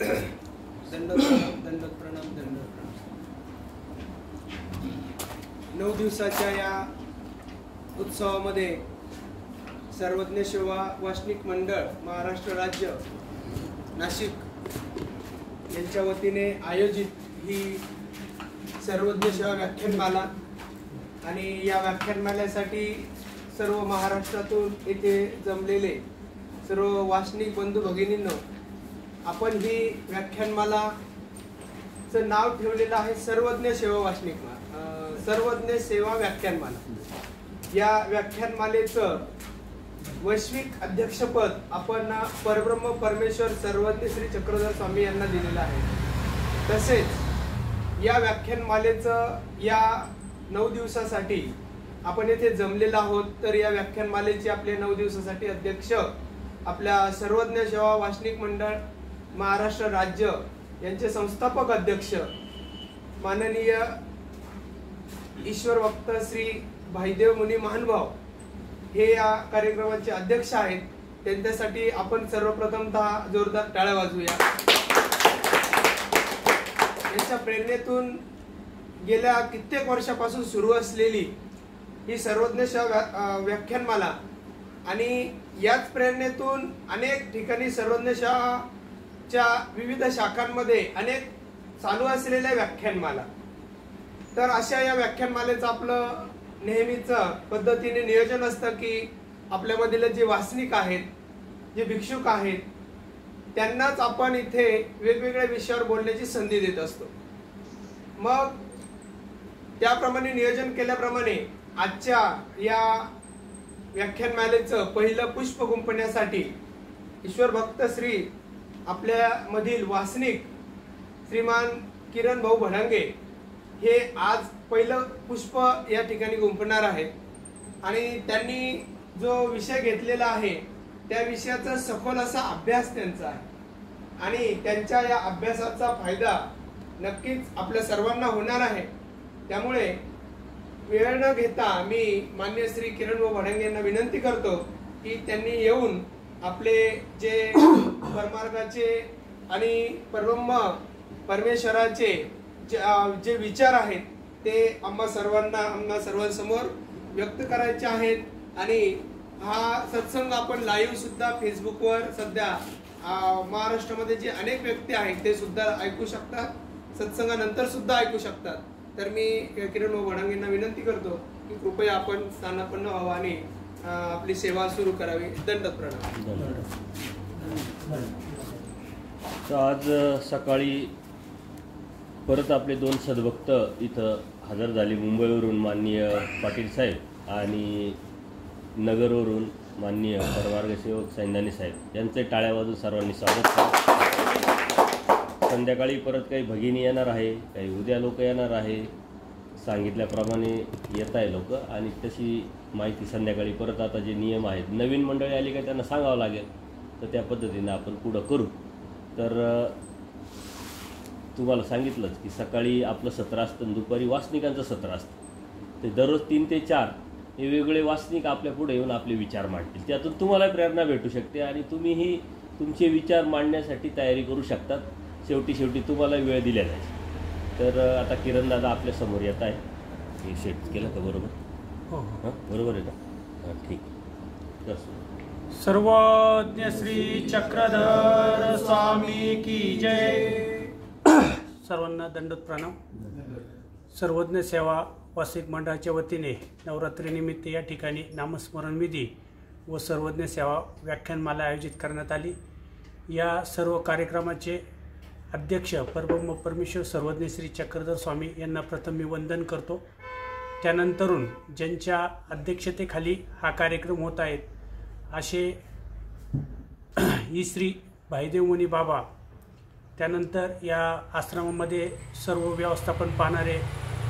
दंडवत प्रणाम. 9 दिवसाच्या या उत्सवामध्ये सर्वज्ञ सेवा वासनिक मंडळ महाराष्ट्र राज्य नाशिक यांच्या वतीने आयोजित ही सर्वज्ञ सेवा व्याख्यानमाला आणि या व्याख्यानमालेसाठी सर्व महाराष्ट्रातून येथे जमलेले सर्व वासनिक बंधू भगिनींनो, आपण ही व्याख्यानमालाचं नाव ठेवलेलं आहे सर्वज्ञ सेवा वासनिक सर्वज्ञ सेवा व्याख्यानमाला. या व्याख्यानमालेचं वैश्विक अध्यक्षपद आपण परब्रह्म परमेश्वर सर्वज्ञ श्री चक्रधर स्वामी यांना दिलेलं आहे. तसेच या व्याख्यानमालेचं या 9 दिवसासाठी आपण येथे जमलेलो आहोत. तर या व्याख्यानमालेचे आपले 9 दिवसासाठी अध्यक्ष आपल्या सर्वज्ञ सेवा वासनिक मंडळ महाराष्ट्र राज्य यांचे संस्थापक अध्यक्ष माननीय ईश्वर वक्त श्री भाईदेव मुनी महानुभाव हे या कार्यक्रमाचे अध्यक्ष आहेत. त्यांच्यासाठी आपण सर्वप्रथमतः जोरदार टाळ्या वाजवूया. यांच्या प्रेरणेतून गेल्या कित्येक वर्षापासून सुरू असलेली ही सर्वज्ञ सेवा व्याख्यानमाला आणि याच प्रेरणेतून अनेक ठिकाणी सर्वज्ञ सेवाच्या विविध शाखांमध्ये अनेक चालू असलेल्या व्याख्यानमाला. तर अशा या व्याख्यानमालेचं आपलं नेहमीच पद्धतीने नियोजन असतं की आपल्यामधील जे वासनिक आहेत, जे भिक्षुक आहेत, त्यांनाच आपण इथे वेगवेगळ्या विषयावर बोलण्याची संधी देत असतो. मग त्याप्रमाणे नियोजन केल्याप्रमाणे आजच्या या व्याख्यानमालेचं पहिलं पुष्प गुंफण्यासाठी ईश्वर भक्त श्री आपल्या मधील वासनिक श्रीमान किरण भाऊ भडांगे हे आज पहिलं पुष्प या ठिकाणी गुंफणार आहेत. आणि त्यांनी जो विषय घेतलेला आहे त्या विषयाचा सखोल असा अभ्यास त्यांचा आहे आणि त्यांच्या या अभ्यासाचा फायदा नक्कीच आपल्या सर्वांना होणार आहे. त्यामुळे वेळ न घेता मी मान्य श्री किरण भाऊ भडांगे यांना विनंती करतो की त्यांनी येऊन आपले जे परमार्गाचे आणि परब्रह्म परमेश्वराचे जे विचार आहेत ते आम्हा सर्वांसमोर व्यक्त करायचे आहेत. आणि हा सत्संग आपण लाईव्ह सुद्धा फेसबुकवर सध्या महाराष्ट्रामध्ये जे अनेक व्यक्ती आहेत ते सुद्धा ऐकू शकतात, सत्संगानंतर सुद्धा ऐकू शकतात. तर मी किरण भाऊ भडांगे यांना विनंती करतो की कृपया आपण स्थानापन्न व्हावं आणि आपली सेवा सुरू करावी. दंडवत प्रणाम. आज सकाळी परत आपले 2 सद्भक्त इथं हजर झाले. मुंबईवरून माननीय पाटील साहेब आणि नगरवरून माननीय परमार्ग सेवक सैंदानी साहेब यांचे टाळ्या वाजून सर्वांनी स्वागत करा. संध्याकाळी परत काही भगिनी येणार आहे, काही उद्या लोक येणार आहे. सांगितल्याप्रमाणे येत आहे लोक आणि तशी माहिती संध्याकाळी परत आता जे नियम आहेत, नवीन मंडळी आली का त्यांना सांगावं लागेल, तर त्या पद्धतीने आपण पुढं करू. तर तुम्हाला सांगितलंच की सकाळी आपलं सत्र असतं, दुपारी वासनिकांचं सत्र असतं. ते दररोज 3 ते 4 हे वेगवेगळे वासनिक आपल्या पुढे येऊन आपले विचार मांडतील. त्यातून तुम्हाला प्रेरणा भेटू शकते आणि तुम्हीही तुमचे विचार मांडण्यासाठी तयारी करू शकतात. शेवटी तुम्हाला वेळ दिल्या जायची. तर आता किरण दादा आपल्या समोर येत आहे. हे सेट केलं का बरोबर? हो हां बरोबर आहे ना? हां ठीक. तर सर्वज्ञ श्री चक्रधर स्वामी की जय. सर्वांना दंडवत प्रणाम. सर्वज्ञ सेवा वासनिक मंडळाच्या वतीने नवरात्रीनिमित्त या ठिकाणी नामस्मरण विधी व सर्वज्ञ सेवा व्याख्यानमाला आयोजित करण्यात आली. या सर्व कार्यक्रमाचे अध्यक्ष परब्रह्म परमेश्वर सर्वज्ञ श्री चक्रधर स्वामी यांना प्रथम मी वंदन करतो. त्यानंतरून ज्यांच्या अध्यक्षतेखाली हा कार्यक्रम होत आहेत असे श्री भाईदेव मुनी बाबा, त्यानंतर या आश्रमामध्ये सर्व व्यवस्थापन पाहणारे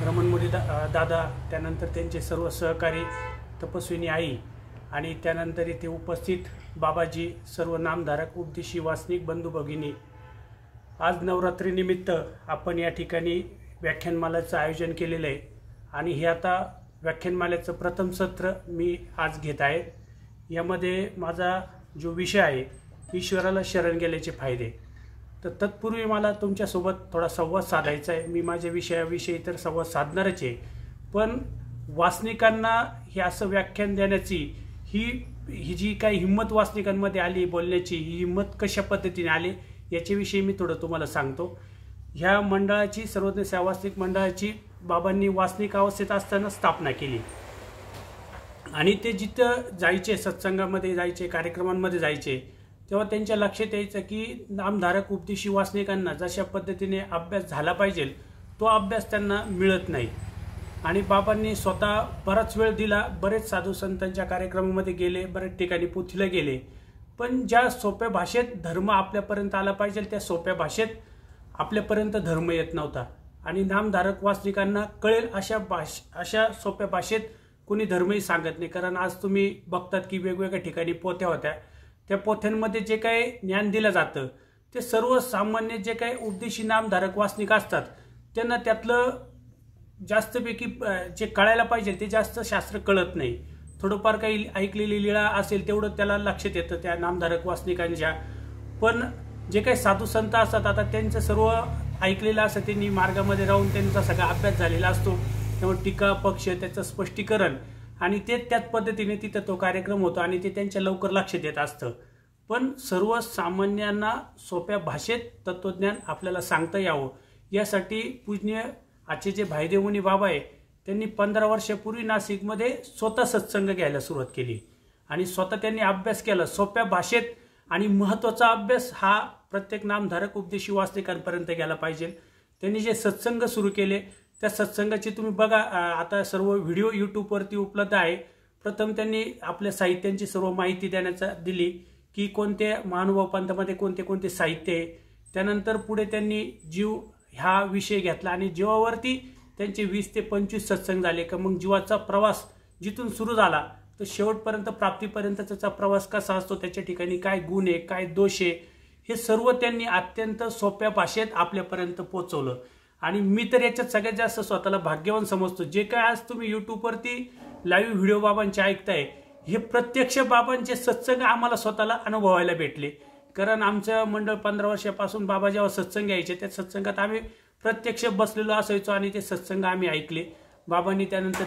रमणमुनी दादा, त्यानंतर त्यांचे सर्व सहकारी तपस्विनी आई आणि त्यानंतर इथे उपस्थित बाबाजी, सर्व नामधारक उपदेशी वासनिक बंधू भगिनी. आज नवरात्रीनिमित्त आपण या ठिकाणी व्याख्यानमालेचं आयोजन केलेलं आहे आणि हे आता व्याख्यानमालेचं प्रथम सत्र मी आज घेत आहे. यामध्ये माझा जो विषय आहे ईश्वराला शरण गेल्याचे फायदे. तर तत्पूर्वी मला तुमच्यासोबत थोडा संवाद साधायचा आहे. मी माझ्या विषयाविषयी तर संवाद साधणारच आहे, पण वासनिकांना हे असं व्याख्यान देण्याची ही जी काही हिंमत वासनिकांमध्ये आली बोलण्याची, ही हिंमत कशा पद्धतीने आली याच्याविषयी मी थोडं तुम्हाला सांगतो. ह्या मंडळाची, सर्वज्ञ सेवा वासनिक मंडळाची बाबांनी वासनिक अवस्थेत असताना स्थापना केली आणि ते जिथं जायचे, सत्संगामध्ये जायचे, कार्यक्रमांमध्ये जायचे, तेव्हा त्यांच्या लक्षात यायचं की नामधारक उपदेशी वासनिकांना जशा पद्धतीने अभ्यास झाला पाहिजे तो अभ्यास त्यांना मिळत नाही. आणि बाबांनी स्वतः बराच वेळ दिला, बरेच साधू संतांच्या कार्यक्रमामध्ये गेले, बरेच ठिकाणी पोथीला गेले, पण ज्या सोप्या भाषेत धर्म आपल्यापर्यंत आला पाहिजे त्या सोप्या भाषेत आपल्यापर्यंत धर्म येत नव्हता. आणि नामधारक वासनिकांना कळेल अशा सोप्या भाषेत कोणी धर्मही सांगत नाही. कारण आज तुम्ही बघतात की वेगवेगळ्या ठिकाणी पोथ्या होत्या, त्या पोथ्यांमध्ये जे काही ज्ञान दिलं जातं ते सर्वसामान्य जे काही उपदेशी नामधारक वासनिक असतात त्यांना त्यातलं जास्तपैकी जे कळायला पाहिजे ते जास्त शास्त्र कळत नाही. थोडंफार काही ऐकलेली लीळा असेल तेवढं त्याला लक्षात येतं त्या नामधारक वासनिकांच्या. पण जे काही साधू संत असतात आता त्यांचं सर्व ऐकलेलं असतं, त्यांनी मार्गामध्ये राहून त्यांचा सगळा अभ्यास झालेला असतो, त्यामुळे टीका पक्ष त्याचं स्पष्टीकरण आणि ते त्याच पद्धतीने तिथं तो कार्यक्रम होतो आणि ते त्यांच्या लवकर लक्षात येत असतं. पण सर्वसामान्यांना सोप्या भाषेत तत्त्वज्ञान आपल्याला सांगता यावं यासाठी पूज्य आजचे जे भाईदेव मुनी बाबा आहे त्यांनी 15 वर्षापूर्वी नाशिकमध्ये स्वतः सत्संग घ्यायला सुरुवात केली आणि स्वतः त्यांनी अभ्यास केला सोप्या भाषेत. आणि महत्त्वाचा अभ्यास हा प्रत्येक नामधारक उपदेशी वासनिकांपर्यंत गेला पाहिजे. त्यांनी जे सत्संग सुरू केले त्या सत्संगाची तुम्ही बघा, आता सर्व व्हिडिओ यूट्यूबवरती उपलब्ध आहे. प्रथम त्यांनी आपल्या साहित्यांची सर्व माहिती दिली की कोणत्या महानुभाव पंथामध्ये कोणते कोणते साहित्य आहे. त्यानंतर पुढे त्यांनी जीव हा विषय घेतला आणि जीवावरती त्यांचे 20 ते 25 सत्संग झाले. का मग जीवाचा प्रवास जिथून सुरू झाला तर शेवटपर्यंत प्राप्तीपर्यंतचा प्रवास कसा असतो, त्याच्या ठिकाणी काय गुण आहे, काय दोष आहे, हे सर्व त्यांनी अत्यंत सोप्या भाषेत आपल्यापर्यंत पोहोचवलं. आणि मी तर याच्यात सगळ्यात जास्त स्वतःला भाग्यवान समजतो. जे काय आज तुम्ही यूट्यूबवरती लाईव्ह व्हिडिओ बाबांचे ऐकताय हे प्रत्यक्ष बाबांचे सत्संग आम्हाला स्वतःला अनुभवायला भेटले. कारण आमचं मंडळ 15 वर्षापासून बाबा जेव्हा सत्संग घ्यायचे त्या सत्संगात आम्ही प्रत्यक्ष बसलेलो असायचो आणि ते सत्संग आम्ही ऐकले. बाबांनी त्यानंतर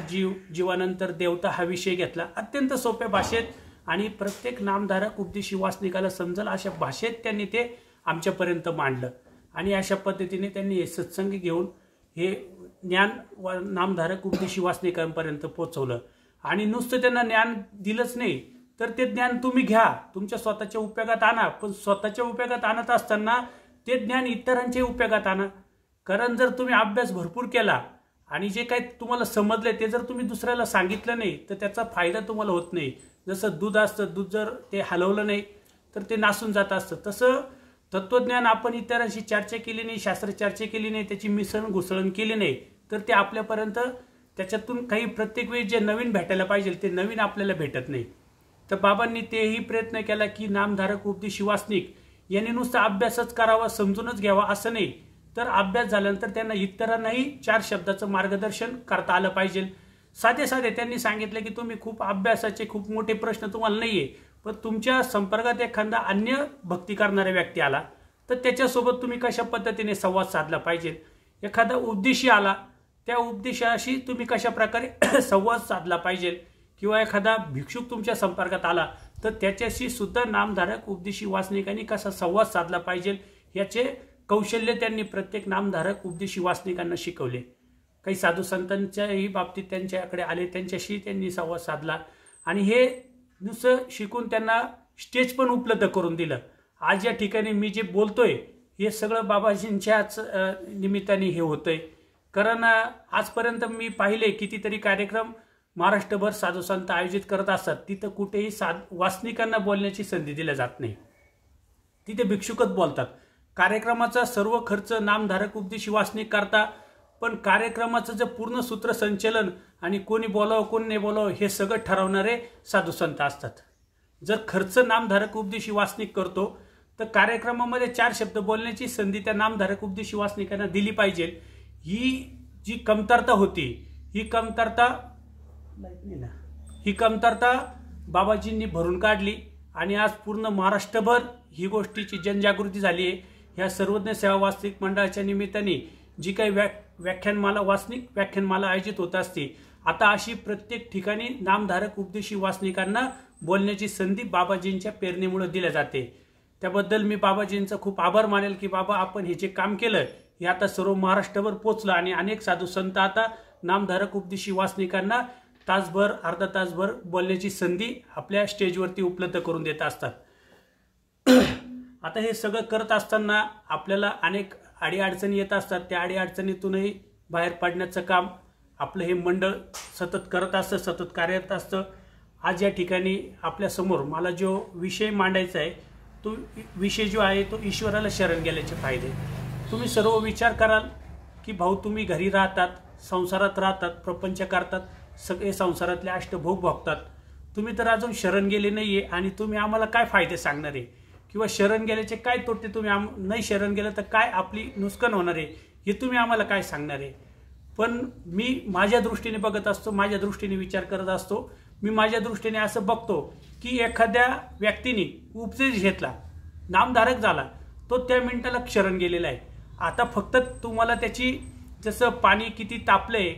जीवानंतर देवता हा विषय घेतला अत्यंत सोप्या भाषेत आणि प्रत्येक नामधारक उपदेशी वासनिकाला समजेल अशा भाषेत त्यांनी ते आमच्यापर्यंत मांडलं. आणि अशा पद्धतीने त्यांनी हे सत्संग घेऊन हे ज्ञान नामधारक उपदेशी वासनिकांपर्यंत पोहोचवलं. आणि नुसतं त्यांना ज्ञान दिलंच नाही तर ते ज्ञान तुम्ही घ्या, तुमच्या स्वतःच्या उपयोगात आणा, पण स्वतःच्या उपयोगात आणत असताना ते ज्ञान इतरांच्या उपयोगात आणा. कारण जर तुम्ही अभ्यास भरपूर केला आणि जे काही तुम्हाला समजले ते जर तुम्ही दुसऱ्याला सांगितलं नाही तर त्याचा फायदा तुम्हाला होत नाही. जसं दूध असतं, दूध जर ते हलवलं नाही तर ते नासून जात असतं, तसं तत्वज्ञान आपण इतरांशी चर्चा केली नाही, शास्त्र चर्चा केली नाही, त्याची मिसळण घुसळण केली नाही तर ते आपल्यापर्यंत त्याच्यातून काही प्रत्येक वेळी जे नवीन भेटायला पाहिजे ते नवीन आपल्याला भेटत नाही. तर बाबांनी तेही प्रयत्न केला की नामधारक उपदेशी वासनिक यांनी नुसतं अभ्यासच करावा, समजूनच घ्यावा असं नाही, तर अभ्यास झाल्यानंतर त्यांना इतरांनाही 4 शब्दाचं मार्गदर्शन करता आलं पाहिजे. साधे त्यांनी सांगितलं की तुम्ही खूप अभ्यासाचे खूप मोठे प्रश्न तुम्हाला नाहीये, पण तुमच्या संपर्कात एखादा अन्य भक्ती करणारा व्यक्ती आला तर त्याच्यासोबत तुम्ही कशा पद्धतीने संवाद साधला पाहिजे. एखादा उपदेशी आला त्या उपदेशाशी तुम्ही कशा प्रकारे संवाद साधला पाहिजे. किंवा एखादा भिक्षुक तुमच्या संपर्कात आला तर त्याच्याशी सुद्धा नामधारक उपदेशी वासनिकांनी कसा संवाद साधला पाहिजे याचे कौशल्य त्यांनी प्रत्येक नामधारक उपदेशी वासनिकांना शिकवले. काही साधू संतांच्याही बाबतीत त्यांच्याकडे आले, त्यांच्याशी त्यांनी संवाद साधला आणि हे नुसतं शिकून त्यांना स्टेज पण उपलब्ध करून दिलं. आज या ठिकाणी मी जे बोलतोय हे सगळं बाबाजींच्याच निमित्ताने हे होतंय. कारण आजपर्यंत मी पाहिले कितीतरी कार्यक्रम महाराष्ट्रभर साधू संत आयोजित करत असतात, तिथं कुठेही वासनिकांना बोलण्याची संधी दिल्या जात नाही, तिथे भिक्षुकच बोलतात. कार्यक्रमाचा सर्व खर्च नामधारक उपदेशी वासनिक करता, पण कार्यक्रमाचं जे पूर्ण सूत्रसंचलन आणि कोणी बोलावं कोणी नाही बोलावं हे सगळं ठरवणारे साधू संत असतात. जर खर्च नामधारक उपदेशी वासनिक करतो तर कार्यक्रमामध्ये 4 शब्द बोलण्याची संधी त्या नामधारक उपदेशी वासनिकांना दिली पाहिजे. ही जी कमतरता होती ही कमतरता बाबाजींनी भरून काढली आणि आज पूर्ण महाराष्ट्रभर ही गोष्टीची जनजागृती झाली आहे ह्या सर्वज्ञ सेवा वास्तविक मंडळाच्या निमित्ताने जी काही व्याख्यानमाला वासनिक व्याख्यानमाला आयोजित होत असते, आता अशी प्रत्येक ठिकाणी नामधारक उपदेशी वासनिकांना बोलण्याची संधी बाबाजींच्या प्रेरणेमुळे दिल्या जाते. त्याबद्दल मी बाबाजींचा खूप आभार मानेल की बाबा आपण हे जे काम केलं हे आता सर्व महाराष्ट्रभर पोचलं आणि अनेक साधू संत आता नामधारक उपदेशी वासनिकांना तासभर अर्धा तासभर बोलण्याची संधी आपल्या स्टेजवरती उपलब्ध करून देत असतात. आता हे सगळं करत असताना आपल्याला अनेक अडीअडचणी येत असतात. त्या अडीअडचणीतूनही बाहेर पडण्याचं काम आपलं हे मंडळ सतत करत असतं, सतत कार्यरत असतं. आज या ठिकाणी आपल्यासमोर मला जो विषय मांडायचा आहे तो विषय जो आहे तो ईश्वराला शरण गेल्याचे फायदे. तुम्ही सर्व विचार कराल की भाऊ तुम्ही घरी राहतात, संसारात राहतात, प्रपंच करतात, सगळे संसारातले अष्टभोग भोगतात, तुम्ही तर अजून शरण गेले नाही आहे आणि तुम्ही आम्हाला काय फायदे सांगणार आहे किंवा शरण गेल्याचे काय तोटे, तुम्ही नाही शरण गेलं तर काय आपली नुकसान होणार आहे हे तुम्ही आम्हाला काय सांगणार आहे. पण मी माझ्या दृष्टीने बघत असतो, माझ्या दृष्टीने विचार करत असतो. मी माझ्या दृष्टीने असं बघतो की एखाद्या व्यक्तीने उपदेश घेतला, नामधारक झाला, तो त्या मिनिटाला शरण गेलेला आहे. आता फक्त तुम्हाला त्याची जसं पाणी किती तापलंय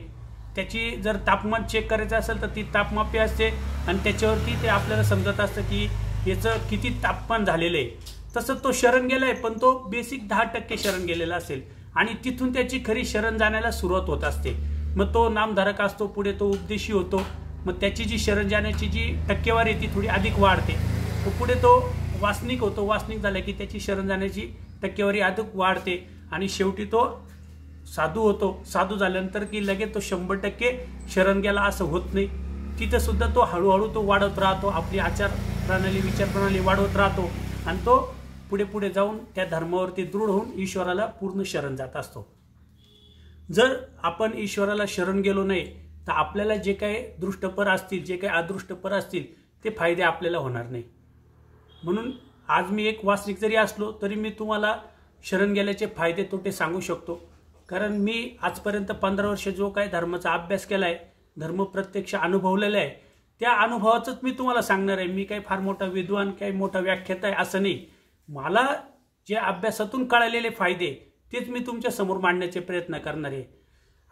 त्याची जर तापमान चेक करायचं असेल तर ती तापमापी असते आणि त्याच्यावरती ते आपल्याला समजत असतं की याचं किती तापमान झालेलं आहे. तसं तो शरण गेला आहे पण तो बेसिक 10% शरण गेलेला असेल आणि तिथून त्याची खरी शरण जाण्याला सुरुवात होत असते. मग तो नामधारक असतो, पुढे तो उपदेशी होतो, मग त्याची जी शरण जाण्याची जी टक्केवारी ती थोडी अधिक वाढते. पुढे तो वासनिक होतो, वासनिक झाला की त्याची शरण जाण्याची टक्केवारी अधिक वाढते आणि शेवटी तो साधू होतो. साधू झाल्यानंतर की लगेच तो 100% शरण गेला असं होत नाही. तिथं सुद्धा तो हळूहळू तो वाढत राहतो, आपली आचार प्रणाली विचार प्रणाली वाढवत राहतो आणि तो पुढे पुढे जाऊन त्या धर्मावरती दृढ होऊन ईश्वराला पूर्ण शरण जात असतो. जर आपण ईश्वराला शरण गेलो नाही तर आपल्याला जे काही दृष्टपर असतील, जे काही अदृष्टपर असतील ते फायदे आपल्याला होणार नाही. म्हणून आज मी एक वासनिक जरी असलो तरी मी तुम्हाला शरण गेल्याचे फायदे तोटे सांगू शकतो. कारण मी आजपर्यंत 15 वर्ष जो काही धर्माचा अभ्यास केला आहे, धर्म प्रत्यक्ष अनुभवलेला आहे, त्या अनुभवाचंच मी तुम्हाला सांगणार आहे. मी काही फार मोठा विद्वान, काही मोठा व्याख्याता आहे असं नाही. मला जे अभ्यासातून कळलेले फायदे तेच मी तुमच्या समोर मांडण्याचे प्रयत्न करणार आहे.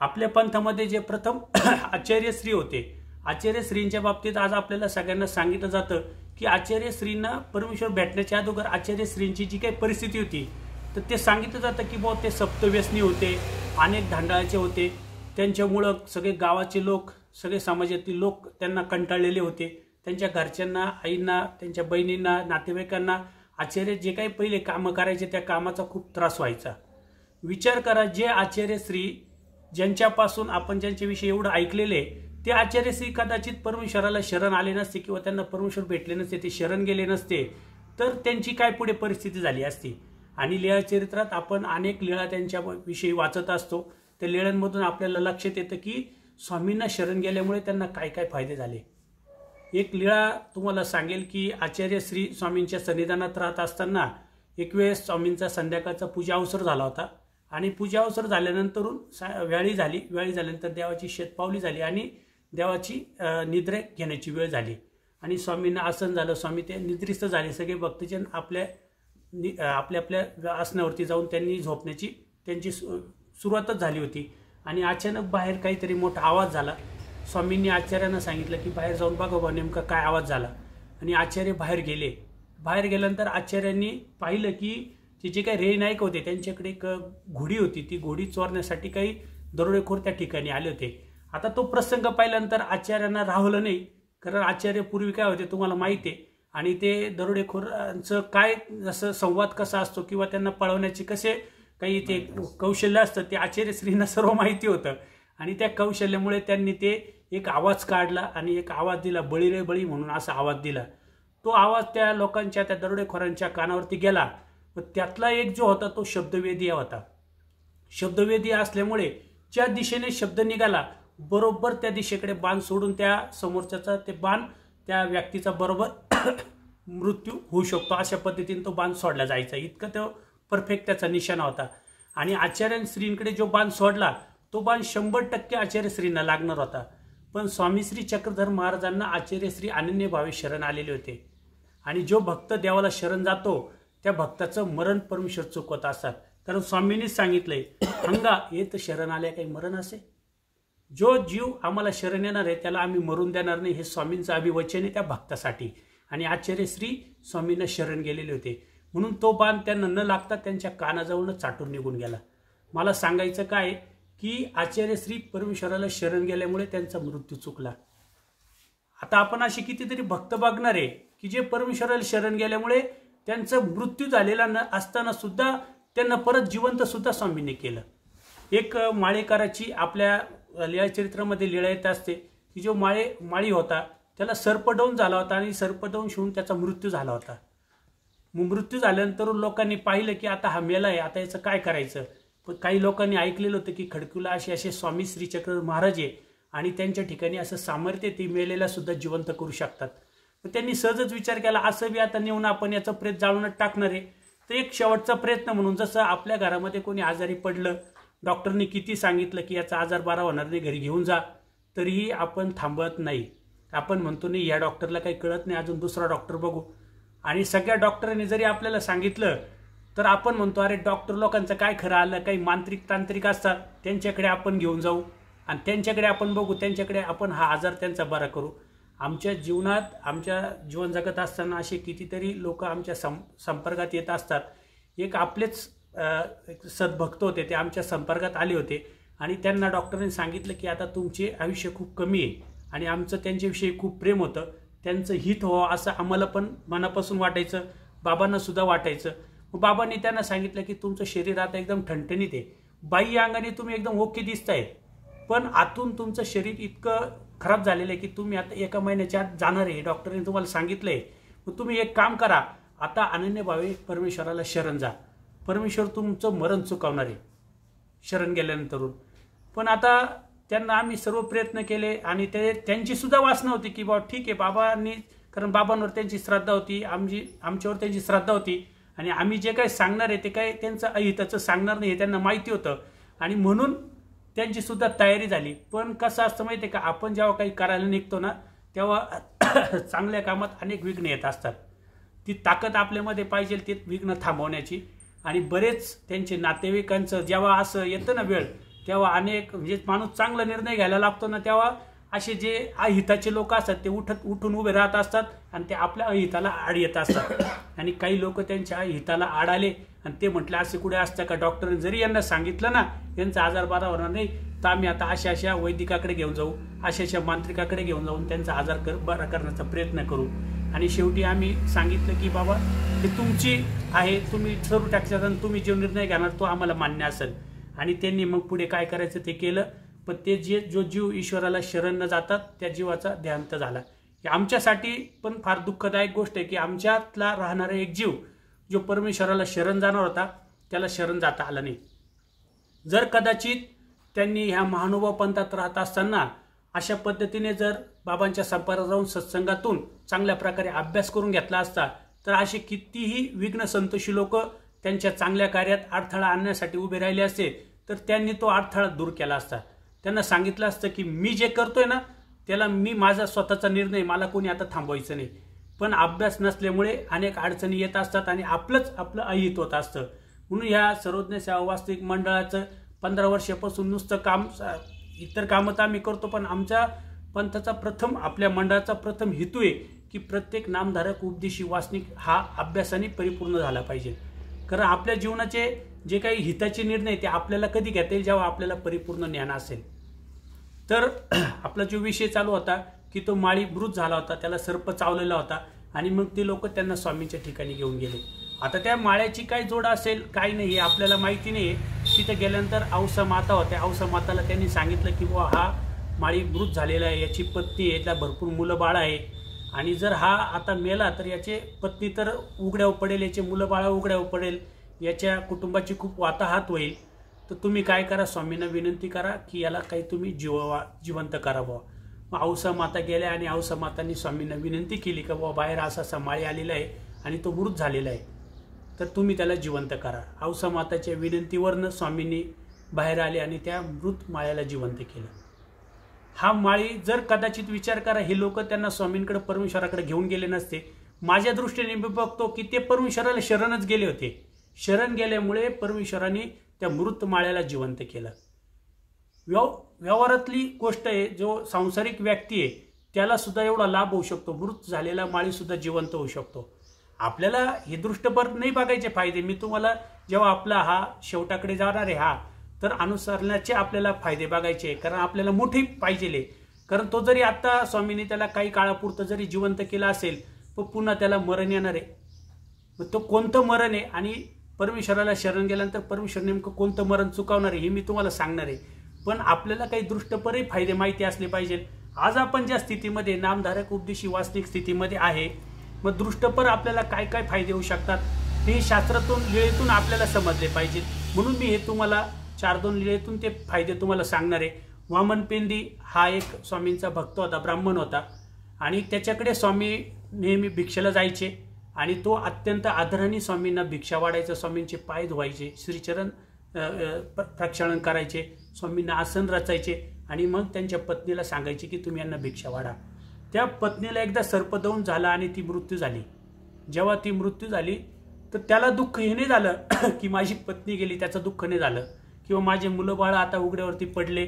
आपल्या पंथामध्ये जे प्रथम आचार्यश्री होते, आचार्यश्रींच्या बाबतीत आज आपल्याला सगळ्यांना सांगितलं जातं की आचार्यश्रींना परमेश्वर भेटण्याच्या अगोदर आचार्यश्रींची जी काही परिस्थिती होती तर ते सांगितलं जातं की बुवा ते सप्तव्यसनी होते, अनेक धांडाळाचे होते. त्यांच्यामुळं सगळे गावाचे लोक, सगळे समाजातील लोक त्यांना कंटाळलेले होते. त्यांच्या घरच्यांना, आईंना, त्यांच्या बहिणींना, नातेवाईकांना आचार्य जे काही पहिले कामं करायचे त्या कामाचा खूप त्रास व्हायचा. विचार करा, जे आचार्यश्री ज्यांच्यापासून आपण ज्यांच्याविषयी एवढं ऐकलेले ते आचार्यश्री कदाचित परमेश्वराला शरण आले नसते किंवा त्यांना परमेश्वर भेटले नसते, ते शरण गेले नसते तर त्यांची काय पुढे परिस्थिती झाली असती. आणि लीळाचरित्रात आपण अनेक लीळा त्यांच्या विषयी वाचत असतो. त्या लीळांमधून आपल्याला लक्षात येतं की स्वामींना शरण गेल्यामुळे त्यांना काय काय फायदे झाले. एक लीळा तुम्हाला सांगेल की आचार्यश्री स्वामींच्या सन्निधानात राहत असताना एक वेळेस स्वामींचा संध्याकाळचा पूजा अवसर झाला होता आणि पूजा अवसर झाल्यानंतरून वेळी झाल्यानंतर देवाची शेतपावली झाली आणि देवाची निद्रा घेण्याची वेळ झाली आणि स्वामींना आसन झालं. स्वामी ते निद्रिस्त झाले. सगळे भक्तजन आपल्या आपल्या आसनावरती जाऊन त्यांनी झोपण्याची त्यांची सुरुवातच झाली होती आणि अचानक बाहेर काहीतरी मोठा आवाज झाला. स्वामींनी आचार्यांना सांगितलं की बाहेर जाऊन बघा बा नेमका काय आवाज झाला. आणि आचार्य बाहेर गेले. बाहेर गेल्यानंतर आचार्यांनी पाहिलं की ते जे काही रेनायक होते त्यांच्याकडे एक घोडी होती. ती घोडी चोरण्यासाठी काही दरोडेखोर त्या ठिकाणी आले होते. आता तो प्रसंग पाहिल्यानंतर आचार्यांना राहवलं नाही, कारण आचार्य पूर्वी काय होते तुम्हाला माहिती आहे आणि ते दरोडेखोरांचं काय जसं संवाद कसा असतो किंवा त्यांना पळवण्याचे कसे काही ते कौशल्य असतं ते आचार्यश्रींना सर्व माहिती होतं आणि त्या कौशल्यामुळे त्यांनी ते एक आवाज काढला आणि एक आवाज दिला, बळी रे बळी म्हणून असा आवाज दिला. तो आवाज त्या लोकांच्या, त्या दरोडेखोरांच्या कानावरती गेला. पण त्यातला एक जो होता तो शब्दवेदी होता. शब्दवेदी असल्यामुळे ज्या दिशेने शब्द निघाला बरोबर त्या दिशेकडे बाण सोडून त्या समोरच्याचा ते बाण त्या व्यक्तीचा बरोबर मृत्यू होऊ शकतो अशा पद्धतीने तो बाण सोडला जायचा. इतका तो परफेक्ट त्याचा निशाणा होता. आणि आचार्यश्रींकडे जो बाण सोडला तो बाण 100% आचार्यश्रींना लागणार होता. पण स्वामी श्री चक्रधर महाराजांना आचार्यश्री अनन्य भावे शरण आलेले होते आणि जो भक्त देवाला शरण जातो त्या भक्ताचं मरण परमेश्वर चुकवत असतात. कारण स्वामींनीच सांगितलंय, अंगा येत शरण आल्या काही मरण असे. जो जीव आम्हाला शरण येणार आहे त्याला आम्ही मरून देणार नाही, हे स्वामींचं अभिवचन आहे त्या भक्तासाठी. आणि आचार्य श्री स्वामींना शरण गेलेले होते, म्हणून तो बाण त्यांना न लागता त्यांच्या कानाजवळून चाटून निघून गेला. मला सांगायचं काय की आचार्य श्री परमेश्वराला शरण गेल्यामुळे त्यांचा मृत्यू चुकला. आता आपण असे कितीतरी भक्त बघणार आहे की जे परमेश्वराला शरण गेल्यामुळे त्यांचा मृत्यू झालेला न असताना सुद्धा त्यांना परत जिवंत सुद्धा स्वामींनी केलं. एक माळेकराची आपल्या लीळाचरित्रामध्ये लीळा येत असते की जो माळी होता त्याला सर्पदंश झाला होता आणि सर्पदंश होऊन त्याचा मृत्यू झाला होता. मृत्यू झाल्यानंतर लोकांनी पाहिलं की आता हा मेला आहे, आता याचं काय करायचं. पण काही लोकांनी ऐकलेलं होतं की खडकीला असे स्वामी श्री चक्रधर महाराज आहे आणि त्यांच्या ठिकाणी असं सामर्थ्य ती मेलेला सुद्धा जिवंत करू शकतात. तर त्यांनी सहजच विचार केला, असं बी आता नेऊन आपण याचं प्रेत जाळूनच टाकणार आहे. तर एक शेवटचा प्रयत्न म्हणून, जसं आपल्या घरामध्ये कोणी आजारी पडलं, डॉक्टरनी किती सांगितलं की याचा आजार बरा होणार नाही, घरी घेऊन जा, तरीही आपण थांबत नाही. आपण म्हणतो नाही या डॉक्टरला काही कळत नाही, अजून दुसरा डॉक्टर बघू. आणि सगळ्या डॉक्टरांनी जरी आपल्याला सांगितलं तर आपण म्हणतो अरे डॉक्टर लोकांचं काय खरं आलं, काही मांत्रिक तांत्रिक असतात त्यांच्याकडे आपण घेऊन जाऊ आणि त्यांच्याकडे आपण बघू, त्यांच्याकडे आपण हा आजार त्यांचा बरा करू. आमच्या जीवनात, आमच्या जीवन जगत असताना असे कितीतरी लोक आमच्या संपर्कात येत असतात. एक आपलेच सद्भक्त होते, ते आमच्या संपर्कात आले होते आणि त्यांना डॉक्टरांनी सांगितलं की आता तुमचे आयुष्य खूप कमी आहे आणि आमचं त्यांच्याविषयी खूप प्रेम होतं, त्यांचं हित व्हावं असं आम्हाला पण मनापासून वाटायचं, बाबांना सुद्धा वाटायचं. मग बाबांनी त्यांना सांगितलं की तुमचं शरीर आता एकदम ठणठणीत आहे, बाह्य अंगाने तुम्ही एकदम ओके दिसताय, पण आतून तुमचं शरीर इतकं खराब झालेलं आहे की तुम्ही आता एका महिन्याच्या आत जाणार आहे, डॉक्टरांनी तुम्हाला सांगितलंय. मग तुम्ही एक काम करा, आता अनन्यभावे परमेश्वराला शरण जा, परमेश्वर तुमचं मरण चुकवणार आहे शरण गेल्यानंतर. पण आता त्यांना आम्ही सर्व प्रयत्न केले आणि त्यांची सुद्धा वासना होती की बाबा ठीक आहे बाबांनी, कारण बाबांवर त्यांची श्रद्धा होती, आमच्यावर त्यांची श्रद्धा होती आणि आम्ही जे काही सांगणार आहे ते काही त्यांचं अहिताचं सांगणार नाही हे त्यांना माहिती होतं आणि म्हणून त्यांची सुद्धा तयारी झाली. पण कसं असतं माहिती आहे का, आपण जेव्हा काही करायला निघतो ना तेव्हा चांगल्या कामात अनेक विघ्न येत असतात. ती ताकद आपल्यामध्ये पाहिजे ते विघ्न थांबवण्याची. आणि बरेच त्यांचे नातेवाईकांचं जेव्हा असं येतं ना वेळ, तेव्हा अनेक म्हणजे माणूस चांगला निर्णय घ्यायला लागतो ना, तेव्हा असे जे अहिताचे लोक असतात ते उठून उभे राहत असतात आणि ते आपल्या अहिताला आड येत असतात. आणि काही लोक त्यांच्या अहिताला आड आले आणि ते म्हटले असे कुठे असतं का, डॉक्टरने जरी यांना सांगितलं ना यांचा आजार बरा होणार नाही तर आम्ही आता अशा वैदिकाकडे घेऊन जाऊ, अशा मांत्रिकाकडे घेऊन जाऊन त्यांचा आजार बरा करण्याचा प्रयत्न करू. आणि शेवटी आम्ही सांगितलं की बाबा हे तुमची आहे, तुम्ही ठरवू टाकतात आणि तुम्ही जो निर्णय घेणार तो आम्हाला मान्य असेल. आणि त्यांनी मग पुढे काय करायचं ते केलं. पण ते जो जीव ईश्वराला शरण न जातात त्या जीवाचा देहांत झाला. हे आमच्यासाठी पण फार दुःखदायक गोष्ट आहे की आमच्यातला राहणारा एक जीव जो परमेश्वराला शरण जाणार होता त्याला शरण जाता आलं नाही. जर कदाचित त्यांनी ह्या महानुभाव पंथात राहत असताना अशा पद्धतीने जर बाबांच्या संपर्कात राहून सत्संगातून चांगल्या प्रकारे अभ्यास करून घेतला असता तर असे कितीही विघ्न संतोषी लोक त्यांच्या चांगल्या कार्यात अडथळा आणण्यासाठी उभे राहिले असते तर त्यांनी तो अडथळा दूर केला असता. त्यांना सांगितलं असतं की मी जे करतोय ना त्याला मी माझा स्वतःचा निर्णय, मला कोणी आता थांबवायचं नाही. पण अभ्यास नसल्यामुळे अनेक अडचणी येत असतात आणि आपलं अहित होत असतं. म्हणून ह्या सर्वज्ञ सेवा वास्तविक मंडळाचं 15 वर्षापासून नुसतं काम, इतर कामं तर आम्ही करतो पण आमच्या पंथाचा प्रथम, आपल्या मंडळाचा प्रथम हेतू आहे की प्रत्येक नामधारक उपदेशी वासनिक हा अभ्यासाने परिपूर्ण झाला पाहिजे. कारण आपल्या जीवनाचे जे काही हिताचे निर्णय ते आपल्याला कधी घेता येईल जेव्हा आपल्याला परिपूर्ण ज्ञान असेल. तर आपला जो विषय चालू होता की तो माळी मृत झाला होता, त्याला सर्प चावलेला होता आणि मग ते लोक त्यांना स्वामींच्या ठिकाणी घेऊन गेले. आता त्या माळ्याची काय जोड असेल काय नाही हे आपल्याला माहिती नाही. तिथे गेल्यानंतर औसा माता होत्या, औसा माताला त्यांनी सांगितलं की बुवा हा माळी मृत झालेला आहे, याची पत्नी आहे, याला भरपूर मुलं बाळ आहे आणि जर हा आता मेला तर याचे पत्नी तर उघड्यावर पडेल, याचे मुलं बाळा उघड्यावर पडेल, याच्या कुटुंबाची खूप वाताहात होईल. तर तुम्ही काय करा, स्वामींना विनंती करा की याला काही तुम्ही जिवंत करावं. मग औसा माता गेल्या आणि औसा मातांनी स्वामींना विनंती केली की बाबा बाहेर असा माळी आलेला आहे आणि तो मृत झालेला आहे तर तुम्ही त्याला जिवंत करा. औसा माताच्या विनंतीवरनं स्वामींनी बाहेर आले आणि त्या मृत माळ्याला जिवंत केलं. हा माळी जर कदाचित विचार करा हे लोक त्यांना स्वामींकडे परमेश्वराकडे घेऊन गेले नसते, माझ्या दृष्टीने मी बघतो की ते परमेश्वराला शरणच गेले होते. शरण गेल्यामुळे परमेश्वराने त्या मृत माळ्याला जिवंत केलं. व्यवहारातली गोष्ट आहे, जो सांसारिक व्यक्ती आहे त्याला सुद्धा एवढा लाभ होऊ शकतो. मृत झालेला माळी सुद्धा जिवंत होऊ शकतो. आपल्याला हे दृष्टपर नाही बघायचे फायदे. मी तुम्हाला जेव्हा आपला हा शेवटाकडे जाणार आहे हा, तर अनुसरण्याचे आपल्याला फायदे बघायचे, कारण आपल्याला मोठी पाहिजे. कारण तो जरी आता स्वामींनी त्याला काही काळापुरतं जरी जिवंत केला असेल, पण पुन्हा त्याला मरण येणार आहे. मग तो कोणतं मरण आहे आणि परमेश्वराला शरण गेल्यानंतर परमेश्वर नेमकं कोणतं मरण चुकावणार आहे हे मी तुम्हाला सांगणार आहे. पण आपल्याला काही दृष्टपरही फायदे माहिती असले पाहिजे. आज आपण ज्या स्थितीमध्ये नामधारक उपदेशी वास्तविक स्थितीमध्ये आहे, मग दृष्टपर आपल्याला काय काय फायदे होऊ शकतात हे शास्त्रातून लीळेतून आपल्याला समजले पाहिजे. म्हणून मी हे तुम्हाला 4-2 लीळेतून ते फायदे तुम्हाला सांगणार आहे. वामन पेंदी हा एक स्वामींचा भक्त होता, ब्राह्मण होता, आणि त्याच्याकडे स्वामी नेहमी भिक्षेला जायचे आणि तो अत्यंत आदराने स्वामींना भिक्षा वाढायचा. स्वामींचे पाय धुवायचे, श्रीचरण प्रक्षालन करायचे, स्वामींना आसन रचायचे आणि मग त्यांच्या पत्नीला सांगायचे की तुम्ही यांना भिक्षा वाढा. त्या पत्नीला एकदा सर्पदंश झाला आणि ती मृत्यू झाली. जेव्हा ती मृत्यू झाली तर त्याला दुःख हे नाही झालं की माझी पत्नी गेली, त्याचं दुःख नाही झालं, किंवा माझे मुलं बाळ आता उघड्यावरती पडले,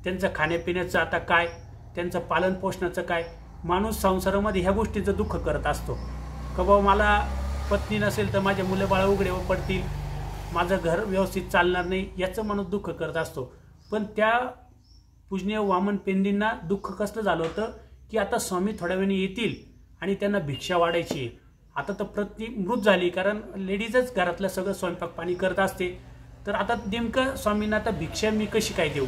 त्यांचं खाण्यापिण्याचं आता काय, त्यांचं पालन पोषणाचं काय. माणूस संसारामध्ये ह्या गोष्टीचं दुःख करत असतो का बाबा मला पत्नी नसेल तर माझे मुलं बाळ उघड्यावर पडतील, माझं घर व्यवस्थित चालणार नाही, याचं माणूस दुःख करत असतो. पण त्या पूजनीय वामन पेंदींना दुःख कसलं झालं होतं की आता स्वामी थोड्या वेळाने येतील आणि त्यांना भिक्षा वाढायची. आता तर पत्नी मृत झाली, कारण लेडीजच घरातलं सगळं स्वयंपाक पाणी करत असते, तर आता नेमकं स्वामींना आता भिक्षा मी कशी काय देऊ,